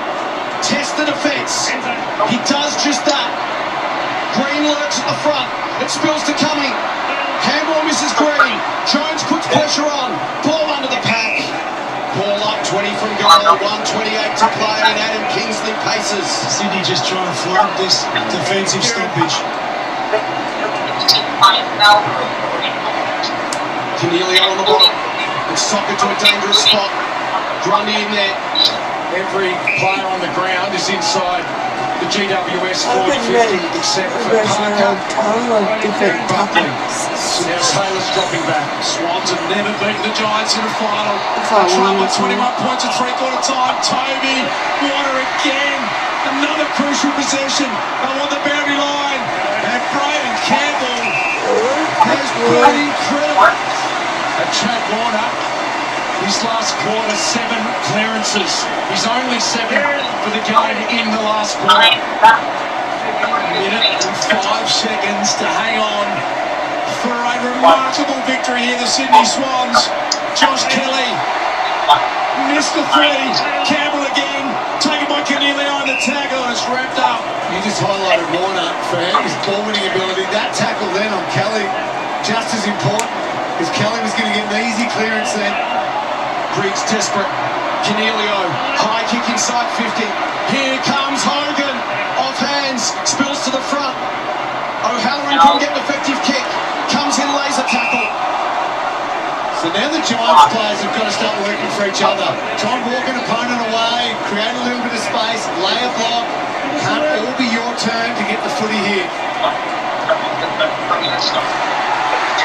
E: Test the defence. He does just that. Green lurks at the front. It spills to Cumming. Handball misses Green. Jones puts pressure on. Ball under the pack. Ball up 20 from goal. 1:28 to play, and Adam Kingsley paces.
N: Sydney just trying to flood this defensive stoppage.
E: Cornelio on the ball. It's soccer to a dangerous spot. Grundy in there.
B: Every player on the ground is inside the GWS 40-50 except for Parker.
C: Different topics.
B: So now Taylor's dropping back. Swans have never beaten the Giants in a final.
C: I
B: Trump
C: wanted
B: with 21 points at three-quarter time. Toby, Warner again. Another crucial possession. They want the boundary line. And Braden Campbell has been incredible. And Chad Warner, his last quarter, 7 clearances. He's only 7 for the game in the last quarter. A minute and 5 seconds to hang on for a remarkable victory here, the Sydney Swans. Josh Kelly missed the 3. Campbell again, taken by Cornelio on the tackle, and it's wrapped up.
E: You just highlighted Warner for his ball winning ability. That tackle then on Kelly, just as important, because Kelly was going to get an easy clearance then. Briggs desperate. Cornelio, high kick inside 50. Here comes Hogan. Off hands, spills to the front. O'Halloran couldn't get an effective kick. Comes in, laser tackle. So now the Giants players have got to start working for each other. Try and walk an opponent away, create a little bit of space, lay a block. Can't all be your turn to get the footy here.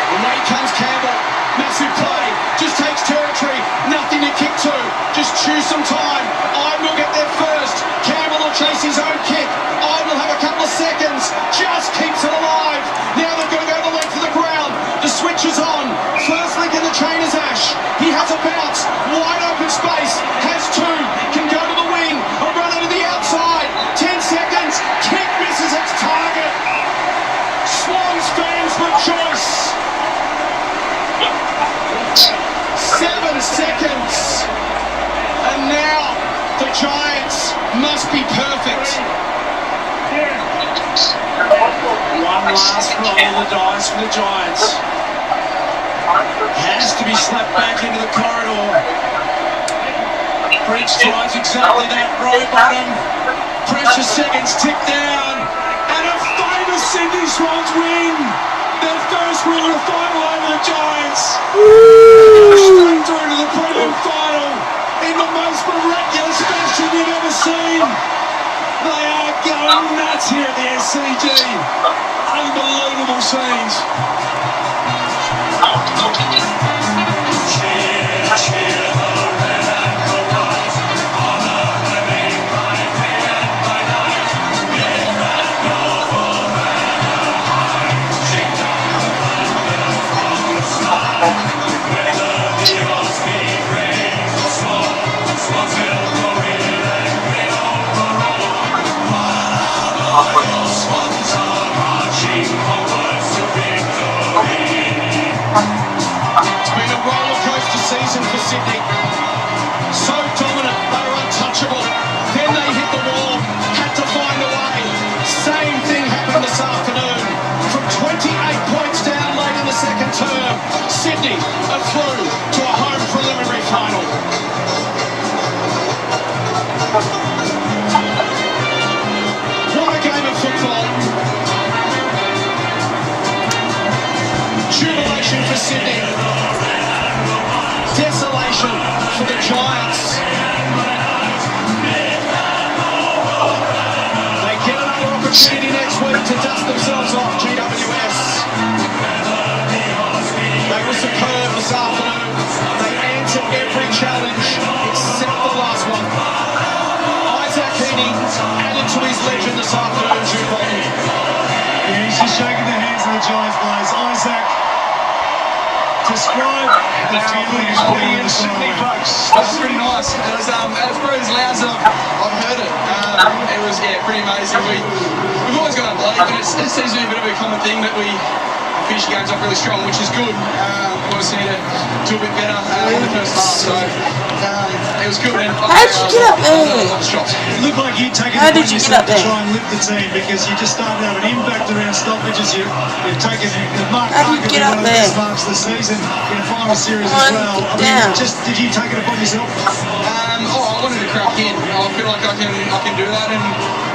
E: Away comes Campbell. Massive play. Just takes territory. Nothing to kick to. Just choose some time. Ide will get there first. Campbell will chase his own kick. Ide will have a couple of seconds. Just keeps it alive. Now they've got to go the length of the ground. The switch is on. First link in the chain is Ash. He has a bounce. Wide open space. Has two. Can go to the wing. A run into the outside. 10 seconds. Kick misses its target. Swans fans rejoice. 7 seconds. And now the Giants must be perfect.
A: One last roll of the dice for the Giants. Has to be slapped back into the corridor. Bridge tries exactly that, row bottom. Precious seconds tick down. And a famous Sydney Swans win. Their first win of the final over the Giants. Straight through to the prelim final in the most miraculous fashion you've ever seen. They are going nuts here at the SCG. Unbelievable scenes.
E: It's been a roller coaster season for Sydney. So dominant, they were untouchable. Then they hit the wall, had to find a way. Same thing happened this afternoon. From 28 points down late in the second term, Sydney are through to a home preliminary final. What a game of football. Jubilation for Sydney. Desolation for the Giants. They get another opportunity next week to dust themselves off GWS. They were superb this afternoon. They answered every challenge except the last one. Isaac Heaney added to his legend this afternoon, Jude Bolton.
N: Yeah, he's just shaking the hands of the Giants players. Isaac, describe the feeling he's putting in Sydney, folks.
I: That was pretty nice. It was probably as loud as I've heard it. It was pretty amazing. We've always got unbelief, but it seems to be a bit of a common thing that we finish games off really strong, which is good. We obviously need to do a bit better in the first half, so it was good.
C: How did you get up there?
N: It looked like you'd taken
C: How
N: it
C: did
N: upon
C: you get
N: yourself
C: up
N: to
C: there?
N: try and lift the team because you just started to have an impact around stoppages. You've taken the mark
C: How did you get
N: one
C: up
N: of the best
C: there?
N: marks of the season in a final series
C: Come
N: as
C: on,
N: well.
C: down.
N: Did you take it upon yourself?
I: I wanted to crack in. I feel like I can do that, and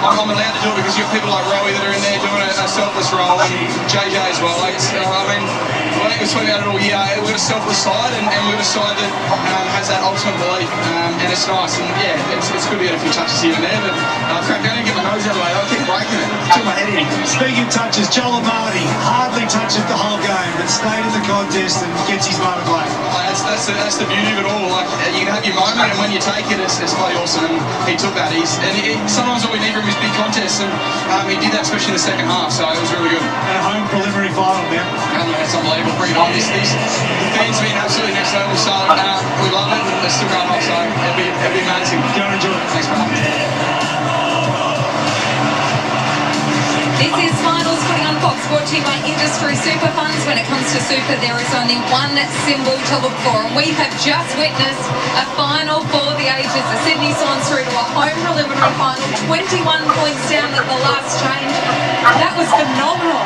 I: I'm allowed to do it because you've got people like Rowie that are in there doing a selfless role, and JJ as well. I think we spoke about it all year. We've got a selfless side, and we've got a side that has that ultimate belief, and it's nice. And yeah, it's good to get a few touches here and there, but crack down and get my nose out of the way. I keep breaking it. Took my head in.
N: Speaking of touches, Joel Amartey hardly touched it the whole game, but stayed in the contest and gets his moment back.
I: That's the beauty of it all. Like you can have your moment, and when you take it, it's bloody awesome. And he took that. Sometimes all we need from his big contests, and he did that, especially in the second half. So it was really good.
N: And a home preliminary final, man.
I: That's unbelievable. Bring it on. The fans have been absolutely next level. So we love it. They're still going off. So it'll be amazing.
N: Go and enjoy it.
I: Thanks, bro.
F: This is Finals Footy on Fox, brought to you by Industry Super Funds. When it comes to super, there is only one symbol to look for, and we have just witnessed a final for the ages. The Sydney Swans through to a home preliminary final, 21 points down at the last change. That was phenomenal.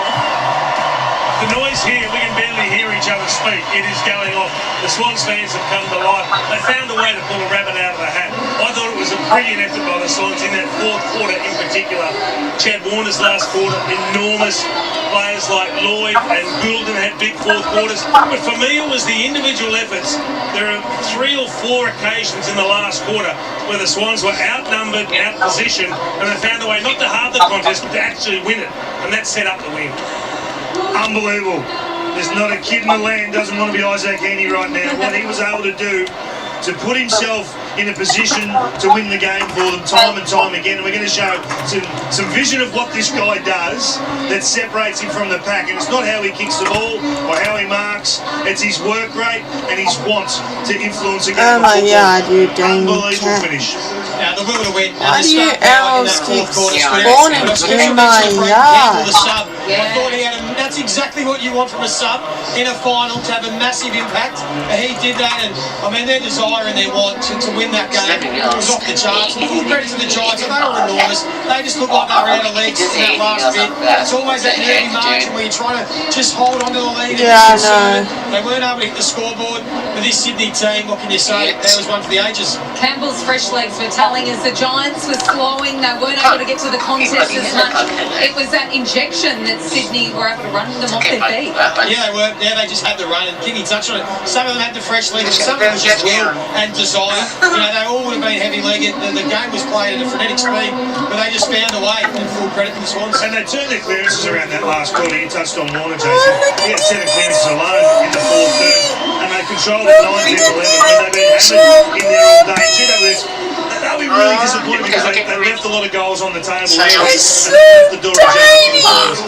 G: The noise here, we can barely hear each other speak. It is going off. The Swans fans have come to life. They found a way to pull a rabbit out of the hat. I thought it was a brilliant effort by the Swans in that fourth quarter in particular. Chad Warner's last quarter, enormous. Players like Lloyd and Goulden had big fourth quarters. But for me, it was the individual efforts. There are 3 or 4 occasions in the last quarter where the Swans were outnumbered, outpositioned, and they found a way not to halve the contest, but to actually win it. And that set up the win. Unbelievable.
H: There's not a kid in the land doesn't want to be Isaac Heaney right now. What he was able to do to put himself in a position to win the game for them time and time again. And we're going to show some vision of what this guy does that separates him from the pack. And it's not how he kicks the ball or how he marks. It's his work rate and his want to influence a game of football. Unbelievable finish.
J: Now, the will to win.
C: Why do you arrows keep spawning in my yard?
J: I thought he had that's exactly what you want from a sub in a final, to have a massive impact. And he did that, and I mean their desire and their want to win that game was off the charts. And full credit to the Giants, they were enormous. They just looked like they were out of leagues in that last bit. It's always that nervy margin where you're trying to just hold on to the lead.
C: Yeah, I know.
J: They weren't able to hit the scoreboard, but this Sydney team, what can you say? That was one for the ages.
F: Campbell's fresh legs were telling us the Giants were slowing. They weren't able to get to the contest as much. It was that injection that Sydney were able to run them off their feet.
J: Yeah, they were. Yeah, they just had the run, and Kingy touched on it. Some of them had the fresh legs, some of them was just will and desire. You know, they all would have been heavy-legged. The game was played at a frenetic speed, but they just found a way. And full credit to the Swans.
H: And they turned their clearances around that last quarter. You touched on Warner, Jason. He had 7 clearances alone in the fourth third, and they controlled it 9-10-11 when they've been hammered in there all day. GWS, they'll be really disappointed because they left a lot of goals on the table. And left the door ajar for the Swans.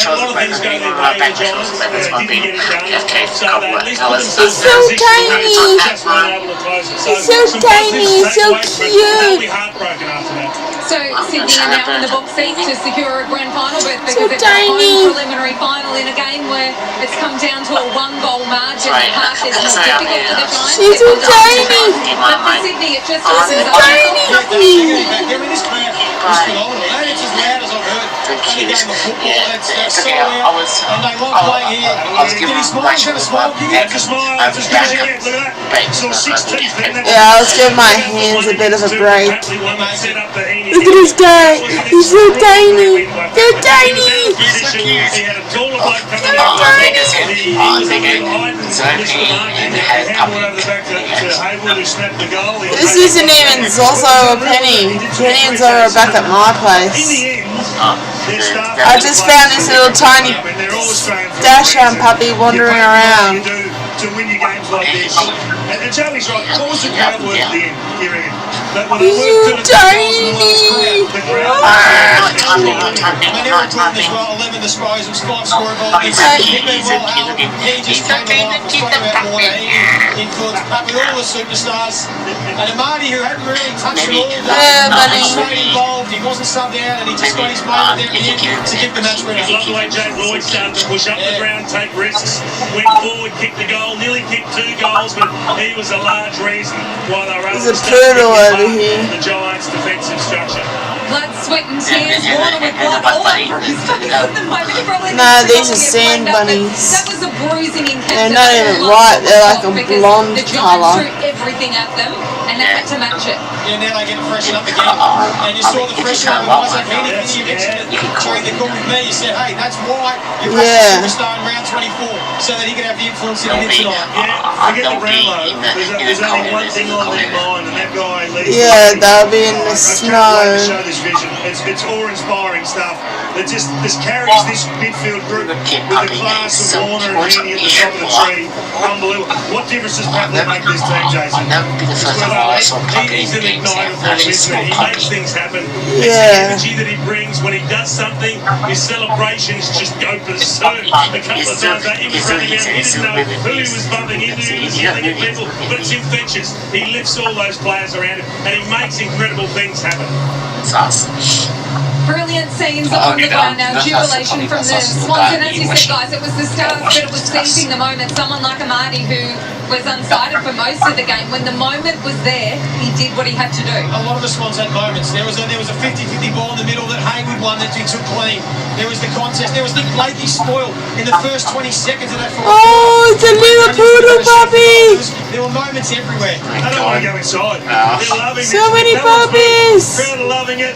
H: A lot of things go their way, the Giants. Didn't get it done. So they at least put themselves in a position where they just weren't able to close it.
C: He's so tiny, he's so cute.
H: They'll be heartbroken after that.
F: So Sydney are now in the box seat to secure a grand final berth because it's a home preliminary final in a game where it's come down to a 1-goal margin. The path is more difficult for the Giants.
C: She's so tiny.
F: But for Sydney, it just wasn't
C: tiny.
J: I mean, this crowd was phenomenal. It's as loud as I've heard any game of football. It's so loud. And they love playing here. Did he smile? He's got a smile.
H: It's a smile. It's a smile. Look at that. Saw 6 teeth then.
C: Yeah, I was giving my hands a bit of a break.
H: Look
C: at this guy. He's so tiny. So tiny.
H: He had a taller bloke coming in. He was able to hide and handball over the back to Haywood, who snapped the goal.
C: This isn't even Zozo or Penny. Penny and Zozo are back at my place. I just found this little tiny Dachshund puppy wandering around.
H: To win your games like this. And Joey's right. What was the crowd work at the end? You reckon? But when they worked to the crowd,
J: and they were good as well. 11 disposals, 5 scoring goals. He'd been well held. He just came alive. We spoke about more. He influenced with all the superstars. And Amadi, who hadn't really touched it all day, he stayed involved. He wasn't subbed out, and he just got his moment there at the end to get the match winner.
H: I love the way Jake Lloyd started to push up the ground, take risks, went forward, kicked the goal, nearly kicked 2 goals, but he was a large reason why they were able to start the Giants' defensive structure.
F: Blood, sweat and tears, Warner with blood all over his face at the moment.
C: No, these are sand bunnies.
F: That was a bruising encounter.
C: They're not even white, they're like a blonde
F: the Giants
C: colour.
F: threw everything at them and they had to match it.
J: Yeah, now they get to freshen up again. And you saw the freshen up with Isaac Heaney. You mentioned it during the call with me. You said, hey, that's why you pressed the superstar in round 24 so that he could have the influence that he did tonight.
H: Yeah, forget the Brownlow. There's only one thing on their mind, and that guy leads.
C: Yeah, they'll be in the snow.
H: Show this vision. It's awe-inspiring stuff. That just carries this midfield group with the class of Warner and Heaney at the top of the tree. Unbelievable. What difference does Patley make to this team, Jason? He's an igniter for them, isn't he? He makes things happen. It's the energy that he brings when he does something. His celebrations just go berserk. A couple of times he was running out. He didn't know who he was bumping into. He was yelling at people, but it's infectious. He lifts all those players around him, and he makes incredible things happen.
F: Brilliant scenes on the ground now. Jubilation from the Swans. And as you said, guys, it was the stars that was seizing the moment. Someone like Amadi, who was unsighted for most of the game. When the moment was there, he did what he had to do.
J: A lot of the Swans had moments. There was a 50-50 ball in the middle that Haywood won that he took clean. There was the contest. There was Nick Blakey spoiled in the first 20 seconds of that fourth.
C: Oh, it's a little poodle puppy.
J: There were were moments everywhere.
H: I don't want to go inside. They're loving
C: So
H: it.
C: many
H: That one's
C: puppies.
H: Crowd are loving it.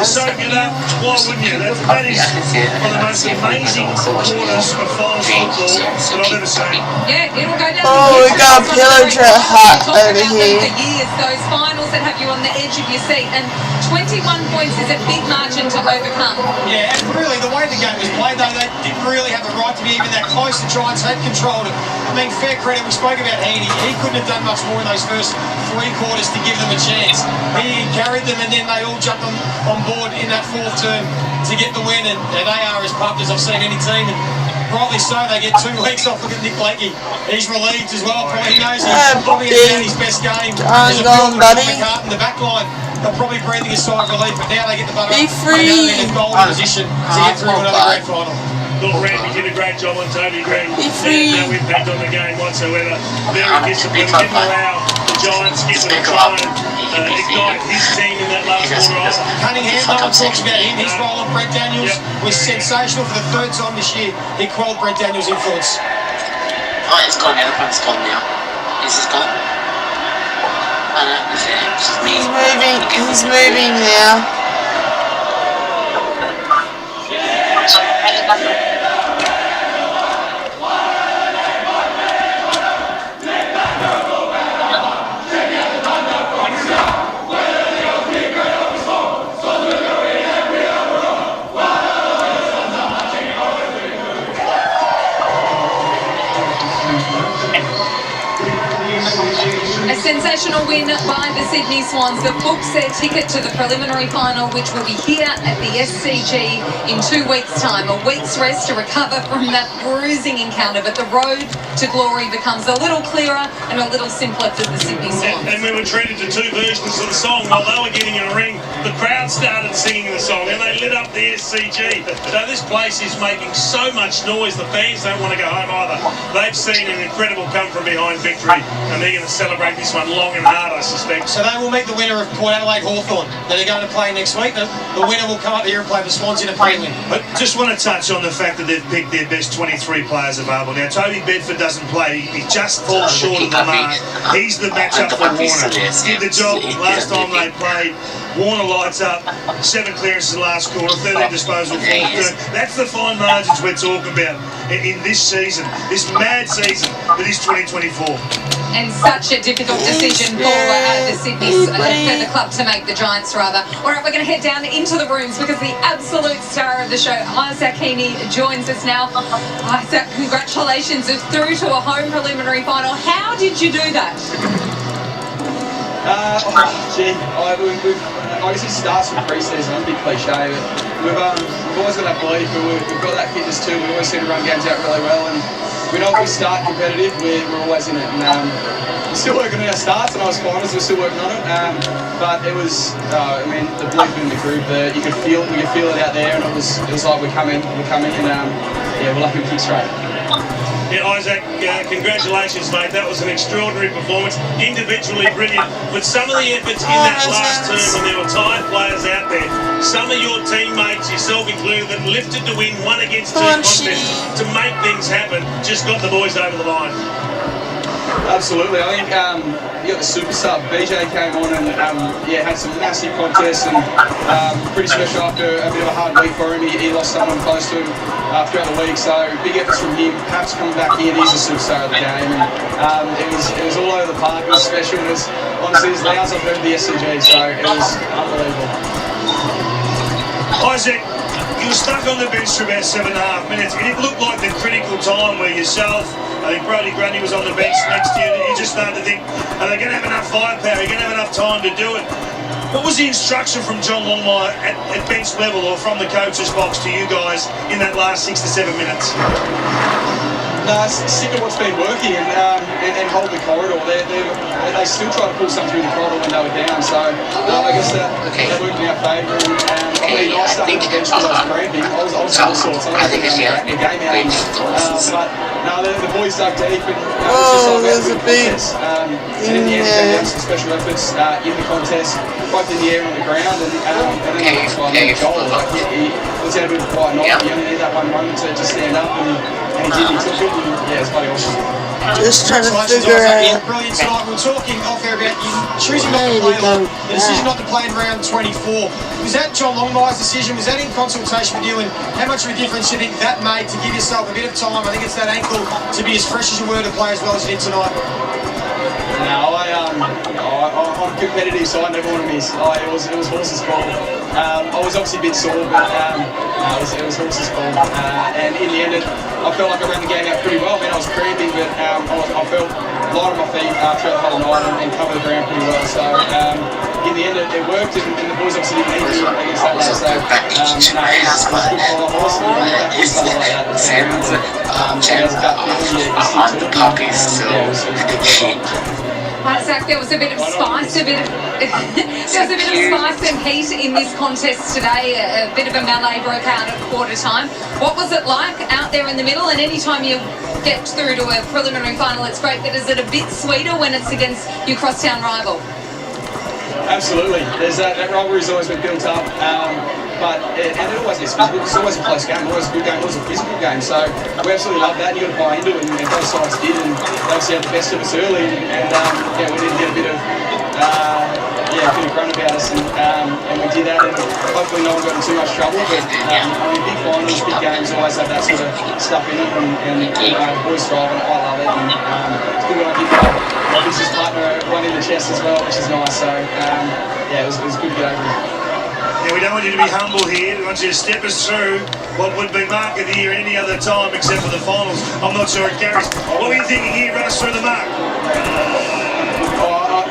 H: Soak it up. Why wouldn't you? That is one of the most amazing quarters of finals football that I've ever seen.
F: Yeah, it'll go down.
C: Oh, we got a pillager hut over here.
F: For years, those finals that have you on the edge of your seat, and 21 points is a big margin to overcome.
J: Yeah, and really the way the game was played, though, they didn't really have the right to be even that close. The Giants had controlled it. I mean, fair credit, we spoke about Heaney. He couldn't have done much more in those first 3 quarters to give them a chance. He carried them, and then they all jumped on board in that 4th term to get the win, and they are as pumped as I've seen any team. And rightly so, they get 2 weeks off. Look at Nick Blakey. He's relieved as well. Probably he knows he's probably had his best game. There's a
C: going, buddy.
J: In the back line. They're probably breathing a sigh of relief, but now they get the butter
C: Be
J: up.
C: free.
J: They know they're in a golden position to get through another grand final.
H: Look, Randy did a great job on Toby Green.
C: Be free.
H: No impact on the game whatsoever. Very disciplined. Didn't allow the Giants to try and ignite his team in that last quarter.
J: Cunningham, no one talks about him. His role on Brett Daniels was sensational for the 3rd time this year. He quelled Brett Daniels' influence.
D: Oh, it's gone now. The punt's gone now. Is this gone? Oh, no, it's just me.
C: He's moving now.
F: A sensational win by the Sydney Swans that books their ticket to the preliminary final, which will be here at the SCG in 2 weeks' time. A week's rest to recover from that bruising encounter, but the road to glory becomes a little clearer and a little simpler for the Sydney Swans.
H: And we were treated to 2 versions of the song. While they were getting in a ring, the crowd started singing the song, and they lit up the SCG. So this place is making so much noise, the fans don't want to go home either. They've seen an incredible come-from-behind victory, and they're going to celebrate this one long and hard, I suspect.
J: So they will meet the winner of Port Adelaide Hawthorn that are going to play next week. The winner will come up here and play the Swans in a prelim.
H: But just want to touch on the fact that they've picked their best 23 players available. Now, Toby Bedford doesn't play. He just falls short of the mark. He's the matchup for Warner. Did the job last time they played. Warner lights up, 7 clearances last quarter, 13 disposal, 4th third. That's the fine margins we're talking about in this season, this mad season that is 2024.
F: And such a difficult decision for the Sydney, for the club to make, the Giants rather. All right, we're going to head down into the rooms because the absolute star of the show, Isaac Heaney, joins us now. Isaac, congratulations, it's through to a home preliminary final. How did you do that?
I: I guess it starts from pre-season. It's a bit cliche, but we've always got that belief. We've got that fitness too. We always seem to run games out really well, and we know if we start competitive, we're always in it. And we're still working on our starts, and I was finals. We're still working on it. But it was, the belief in the group. You could feel it out there, and it was like we're coming, and we're lucky we kick straight.
H: Yeah, Isaac, congratulations, mate. That was an extraordinary performance. Individually brilliant. But some of the efforts in that last term when there were tired players out there, some of your teammates, yourself included, that lifted to win 1 against 2 contests to make things happen, just got the boys over the line.
I: Absolutely. I think you got the super sub. BJ came on and had some massive contests and pretty special after a bit of a hard week for him. He lost someone close to him throughout the week, so big efforts from him. Perhaps coming back in, he's a superstar of the game, and it was all over the park. It was special. It was honestly as loud as I've heard the SCG, so it was unbelievable.
H: Isaac, you were stuck on the bench for about 7.5 minutes. It looked like the critical time where yourself, I think Brody Grundy was on the bench next to you, and you just started to think, are they going to have enough firepower? Are they going to have enough time to do it? What was the instruction from John Longmire at bench level or from the coach's box to you guys in that last 6 to 7 minutes?
I: Stick to what's been working and hold the corridor. They still try to pull something through the corridor when they were down, so I guess that worked in our favour. I started the bench because I was cramping. I was all sorts. I was getting a game out. But the boys dug deep and
C: there's a big
I: and in the end, came down some special efforts in the contest, both in the air and on the ground, and then the last one, the goal. He was out a bit quite nice. He only needed that one moment to stand up, and he did. He took it, and it's bloody awesome.
C: Just trying to
J: Congratulations,
C: figure
J: Isaac.
C: out.
J: Brilliant tonight. We were talking off air about you choosing not to play the decision not to play in round 24. Was that John Longmire's decision? Was that in consultation with you? And how much of a difference do you think that made to give yourself a bit of time? I think it's that ankle to be as fresh as you were to play as well as you did tonight.
I: No, I'm competitive, so I never want to miss. It was horse's call. I was obviously a bit sore, but it was horse's call. And in the end, I felt like I ran the game out pretty well. I mean, I was cramping, but I felt light on my feet throughout the whole night and covered the ground pretty well. So in the end, it worked, and the boys obviously didn't need me against that lad. So it was good for the horse, and something like that.
F: Isaac, there was a bit of spice, there was a bit of spice and heat in this contest today. A bit of a melee broke out at quarter time. What was it like out there in the middle? And anytime you get through to a preliminary final, it's great, but is it a bit sweeter when it's against your crosstown rival?
I: Absolutely. There's that rivalry's always been built up, and it always gets physical. It's always a close game, always a good game, always a physical game. So we absolutely love that. And you've got to buy into it, and both sides did, and they obviously had the best of us early, and we did get a bit of grunt about us, and we did that, and hopefully no one got in too much trouble. But big finals, big games always have that sort of stuff in them, and the boys thrive on it. I love it, and it's good when I give my business partner one in the chest as well, which is nice. So it was good to get over it.
H: Yeah, we don't want you to be humble here. We want you to step us through what would be mark of the year any other time except for the finals. I'm not sure it carries. What were you thinking here? Run us through the mark.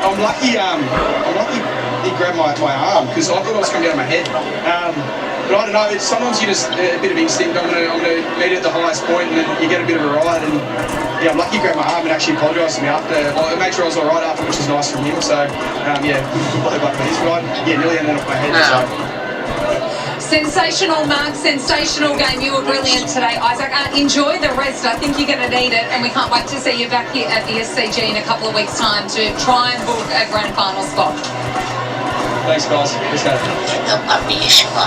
I: I'm lucky he grabbed my arm, because I thought I was coming down my head. But I don't know, sometimes you just, a bit of instinct, I'm going to meet at the highest point, and then you get a bit of a ride, and I'm lucky he grabbed my arm and actually apologised to me after. I made sure I was alright after, which is nice from him. So good blow back for his ride. Nearly ended off my head. So.
F: Sensational mark, sensational game. You were brilliant today, Isaac. Enjoy the rest. I think you're going to need it, and we can't wait to see you back here at the SCG in a couple of weeks' time to try and book a grand final spot.
I: Thanks, guys. Appreciate it.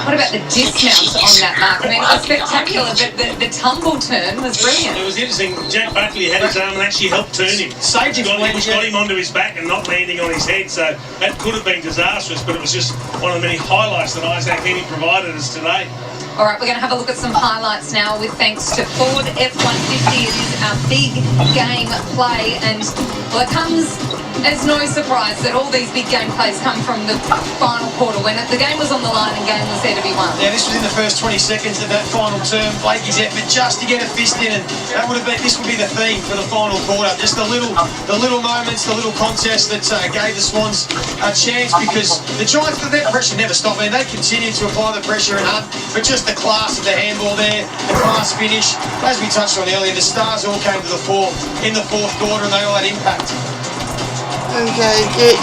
F: What about the dismount on that mark? I mean, it was spectacular, but the tumble turn was brilliant.
G: It was interesting. Jack Buckley had his arm and actually helped turn him.
J: Saved him.
G: Got him onto his back and not landing on his head, so that could have been disastrous, but it was just one of the many highlights that Isaac Heaney provided us today.
F: All right, we're going to have a look at some highlights now with thanks to Ford F-150. It is our big game play, and well, it comes as no surprise that all these big game plays come from the final quarter when the game was on the line and game was there to be won.
J: Yeah, this was in the first 20 seconds of that final term. Blakey's effort just to get a fist in, and this would be the theme for the final quarter. Just the little moments, the little contest that gave the Swans a chance, because the Giants, that pressure never stopped. I mean, they continued to apply the pressure and hunt, but just the class of the handball there, the class finish. As we touched on earlier, the stars all came to the fore in the fourth quarter, and they all had impact.
C: Okay, get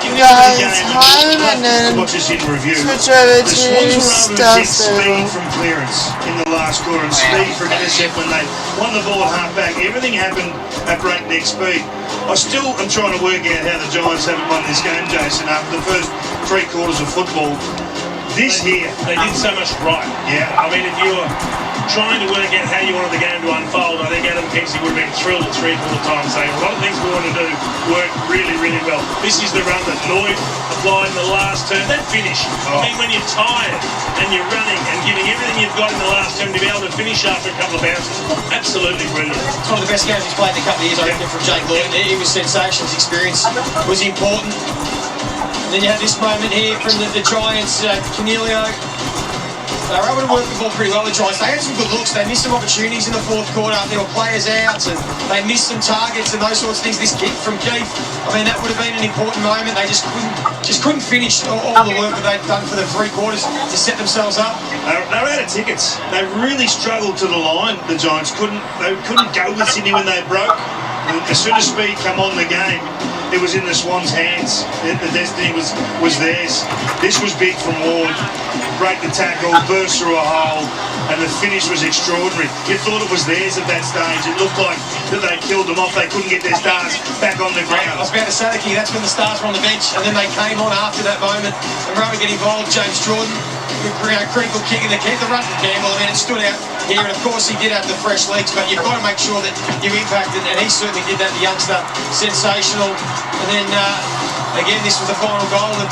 C: you guys home and then switch over to Star
H: speed from clearance in the last quarter and speed for an intercept when they won the ball at half-back. Everything happened at breakneck speed. I still am trying to work out how the Giants haven't won this game, Jason, after the first 3 quarters of football. This here,
G: they did so much right.
H: Yeah.
G: I mean, if you were trying to work out how you wanted the game to unfold, I think Adam Kingsley would have been thrilled at 3/4 time, saying a lot of things we want to do work really, really well. This is the run that Lloyd applied in the last term. That finish. I mean, when you're tired and you're running and giving everything you've got in the last term to be able to finish after a couple of bounces, absolutely brilliant.
J: It's one of the best games he's played in a couple of years, I reckon, from Jake Lloyd. It was sensational. His experience was important. And then you have this moment here from the Giants, Cornelio. They were able to work the ball pretty well, the Giants. They had some good looks. They missed some opportunities in the fourth quarter. There were players out, and they missed some targets and those sorts of things. This kick from Keith, I mean, that would have been an important moment. They just couldn't finish all the work that they'd done for the 3 quarters to set themselves up.
H: They were out of tickets. They really struggled to the line, the Giants. They couldn't go with Sydney when they broke. As soon as speed come on the game, it was in the Swans' hands. The destiny was theirs. This was big from Ward. Break the tackle, burst through a hole, and the finish was extraordinary. You thought it was theirs at that stage. It looked like that they killed them off. They couldn't get their stars back on the ground.
J: I was about to say, that's when the stars were on the bench, and then they came on after that moment and were able to get involved. James Jordan critical kick in the run from Campbell. I mean, it stood out here, and of course he did have the fresh legs, but you've got to make sure that you impacted, and he certainly did that, the youngster. Sensational. And then, again, this was the final goal that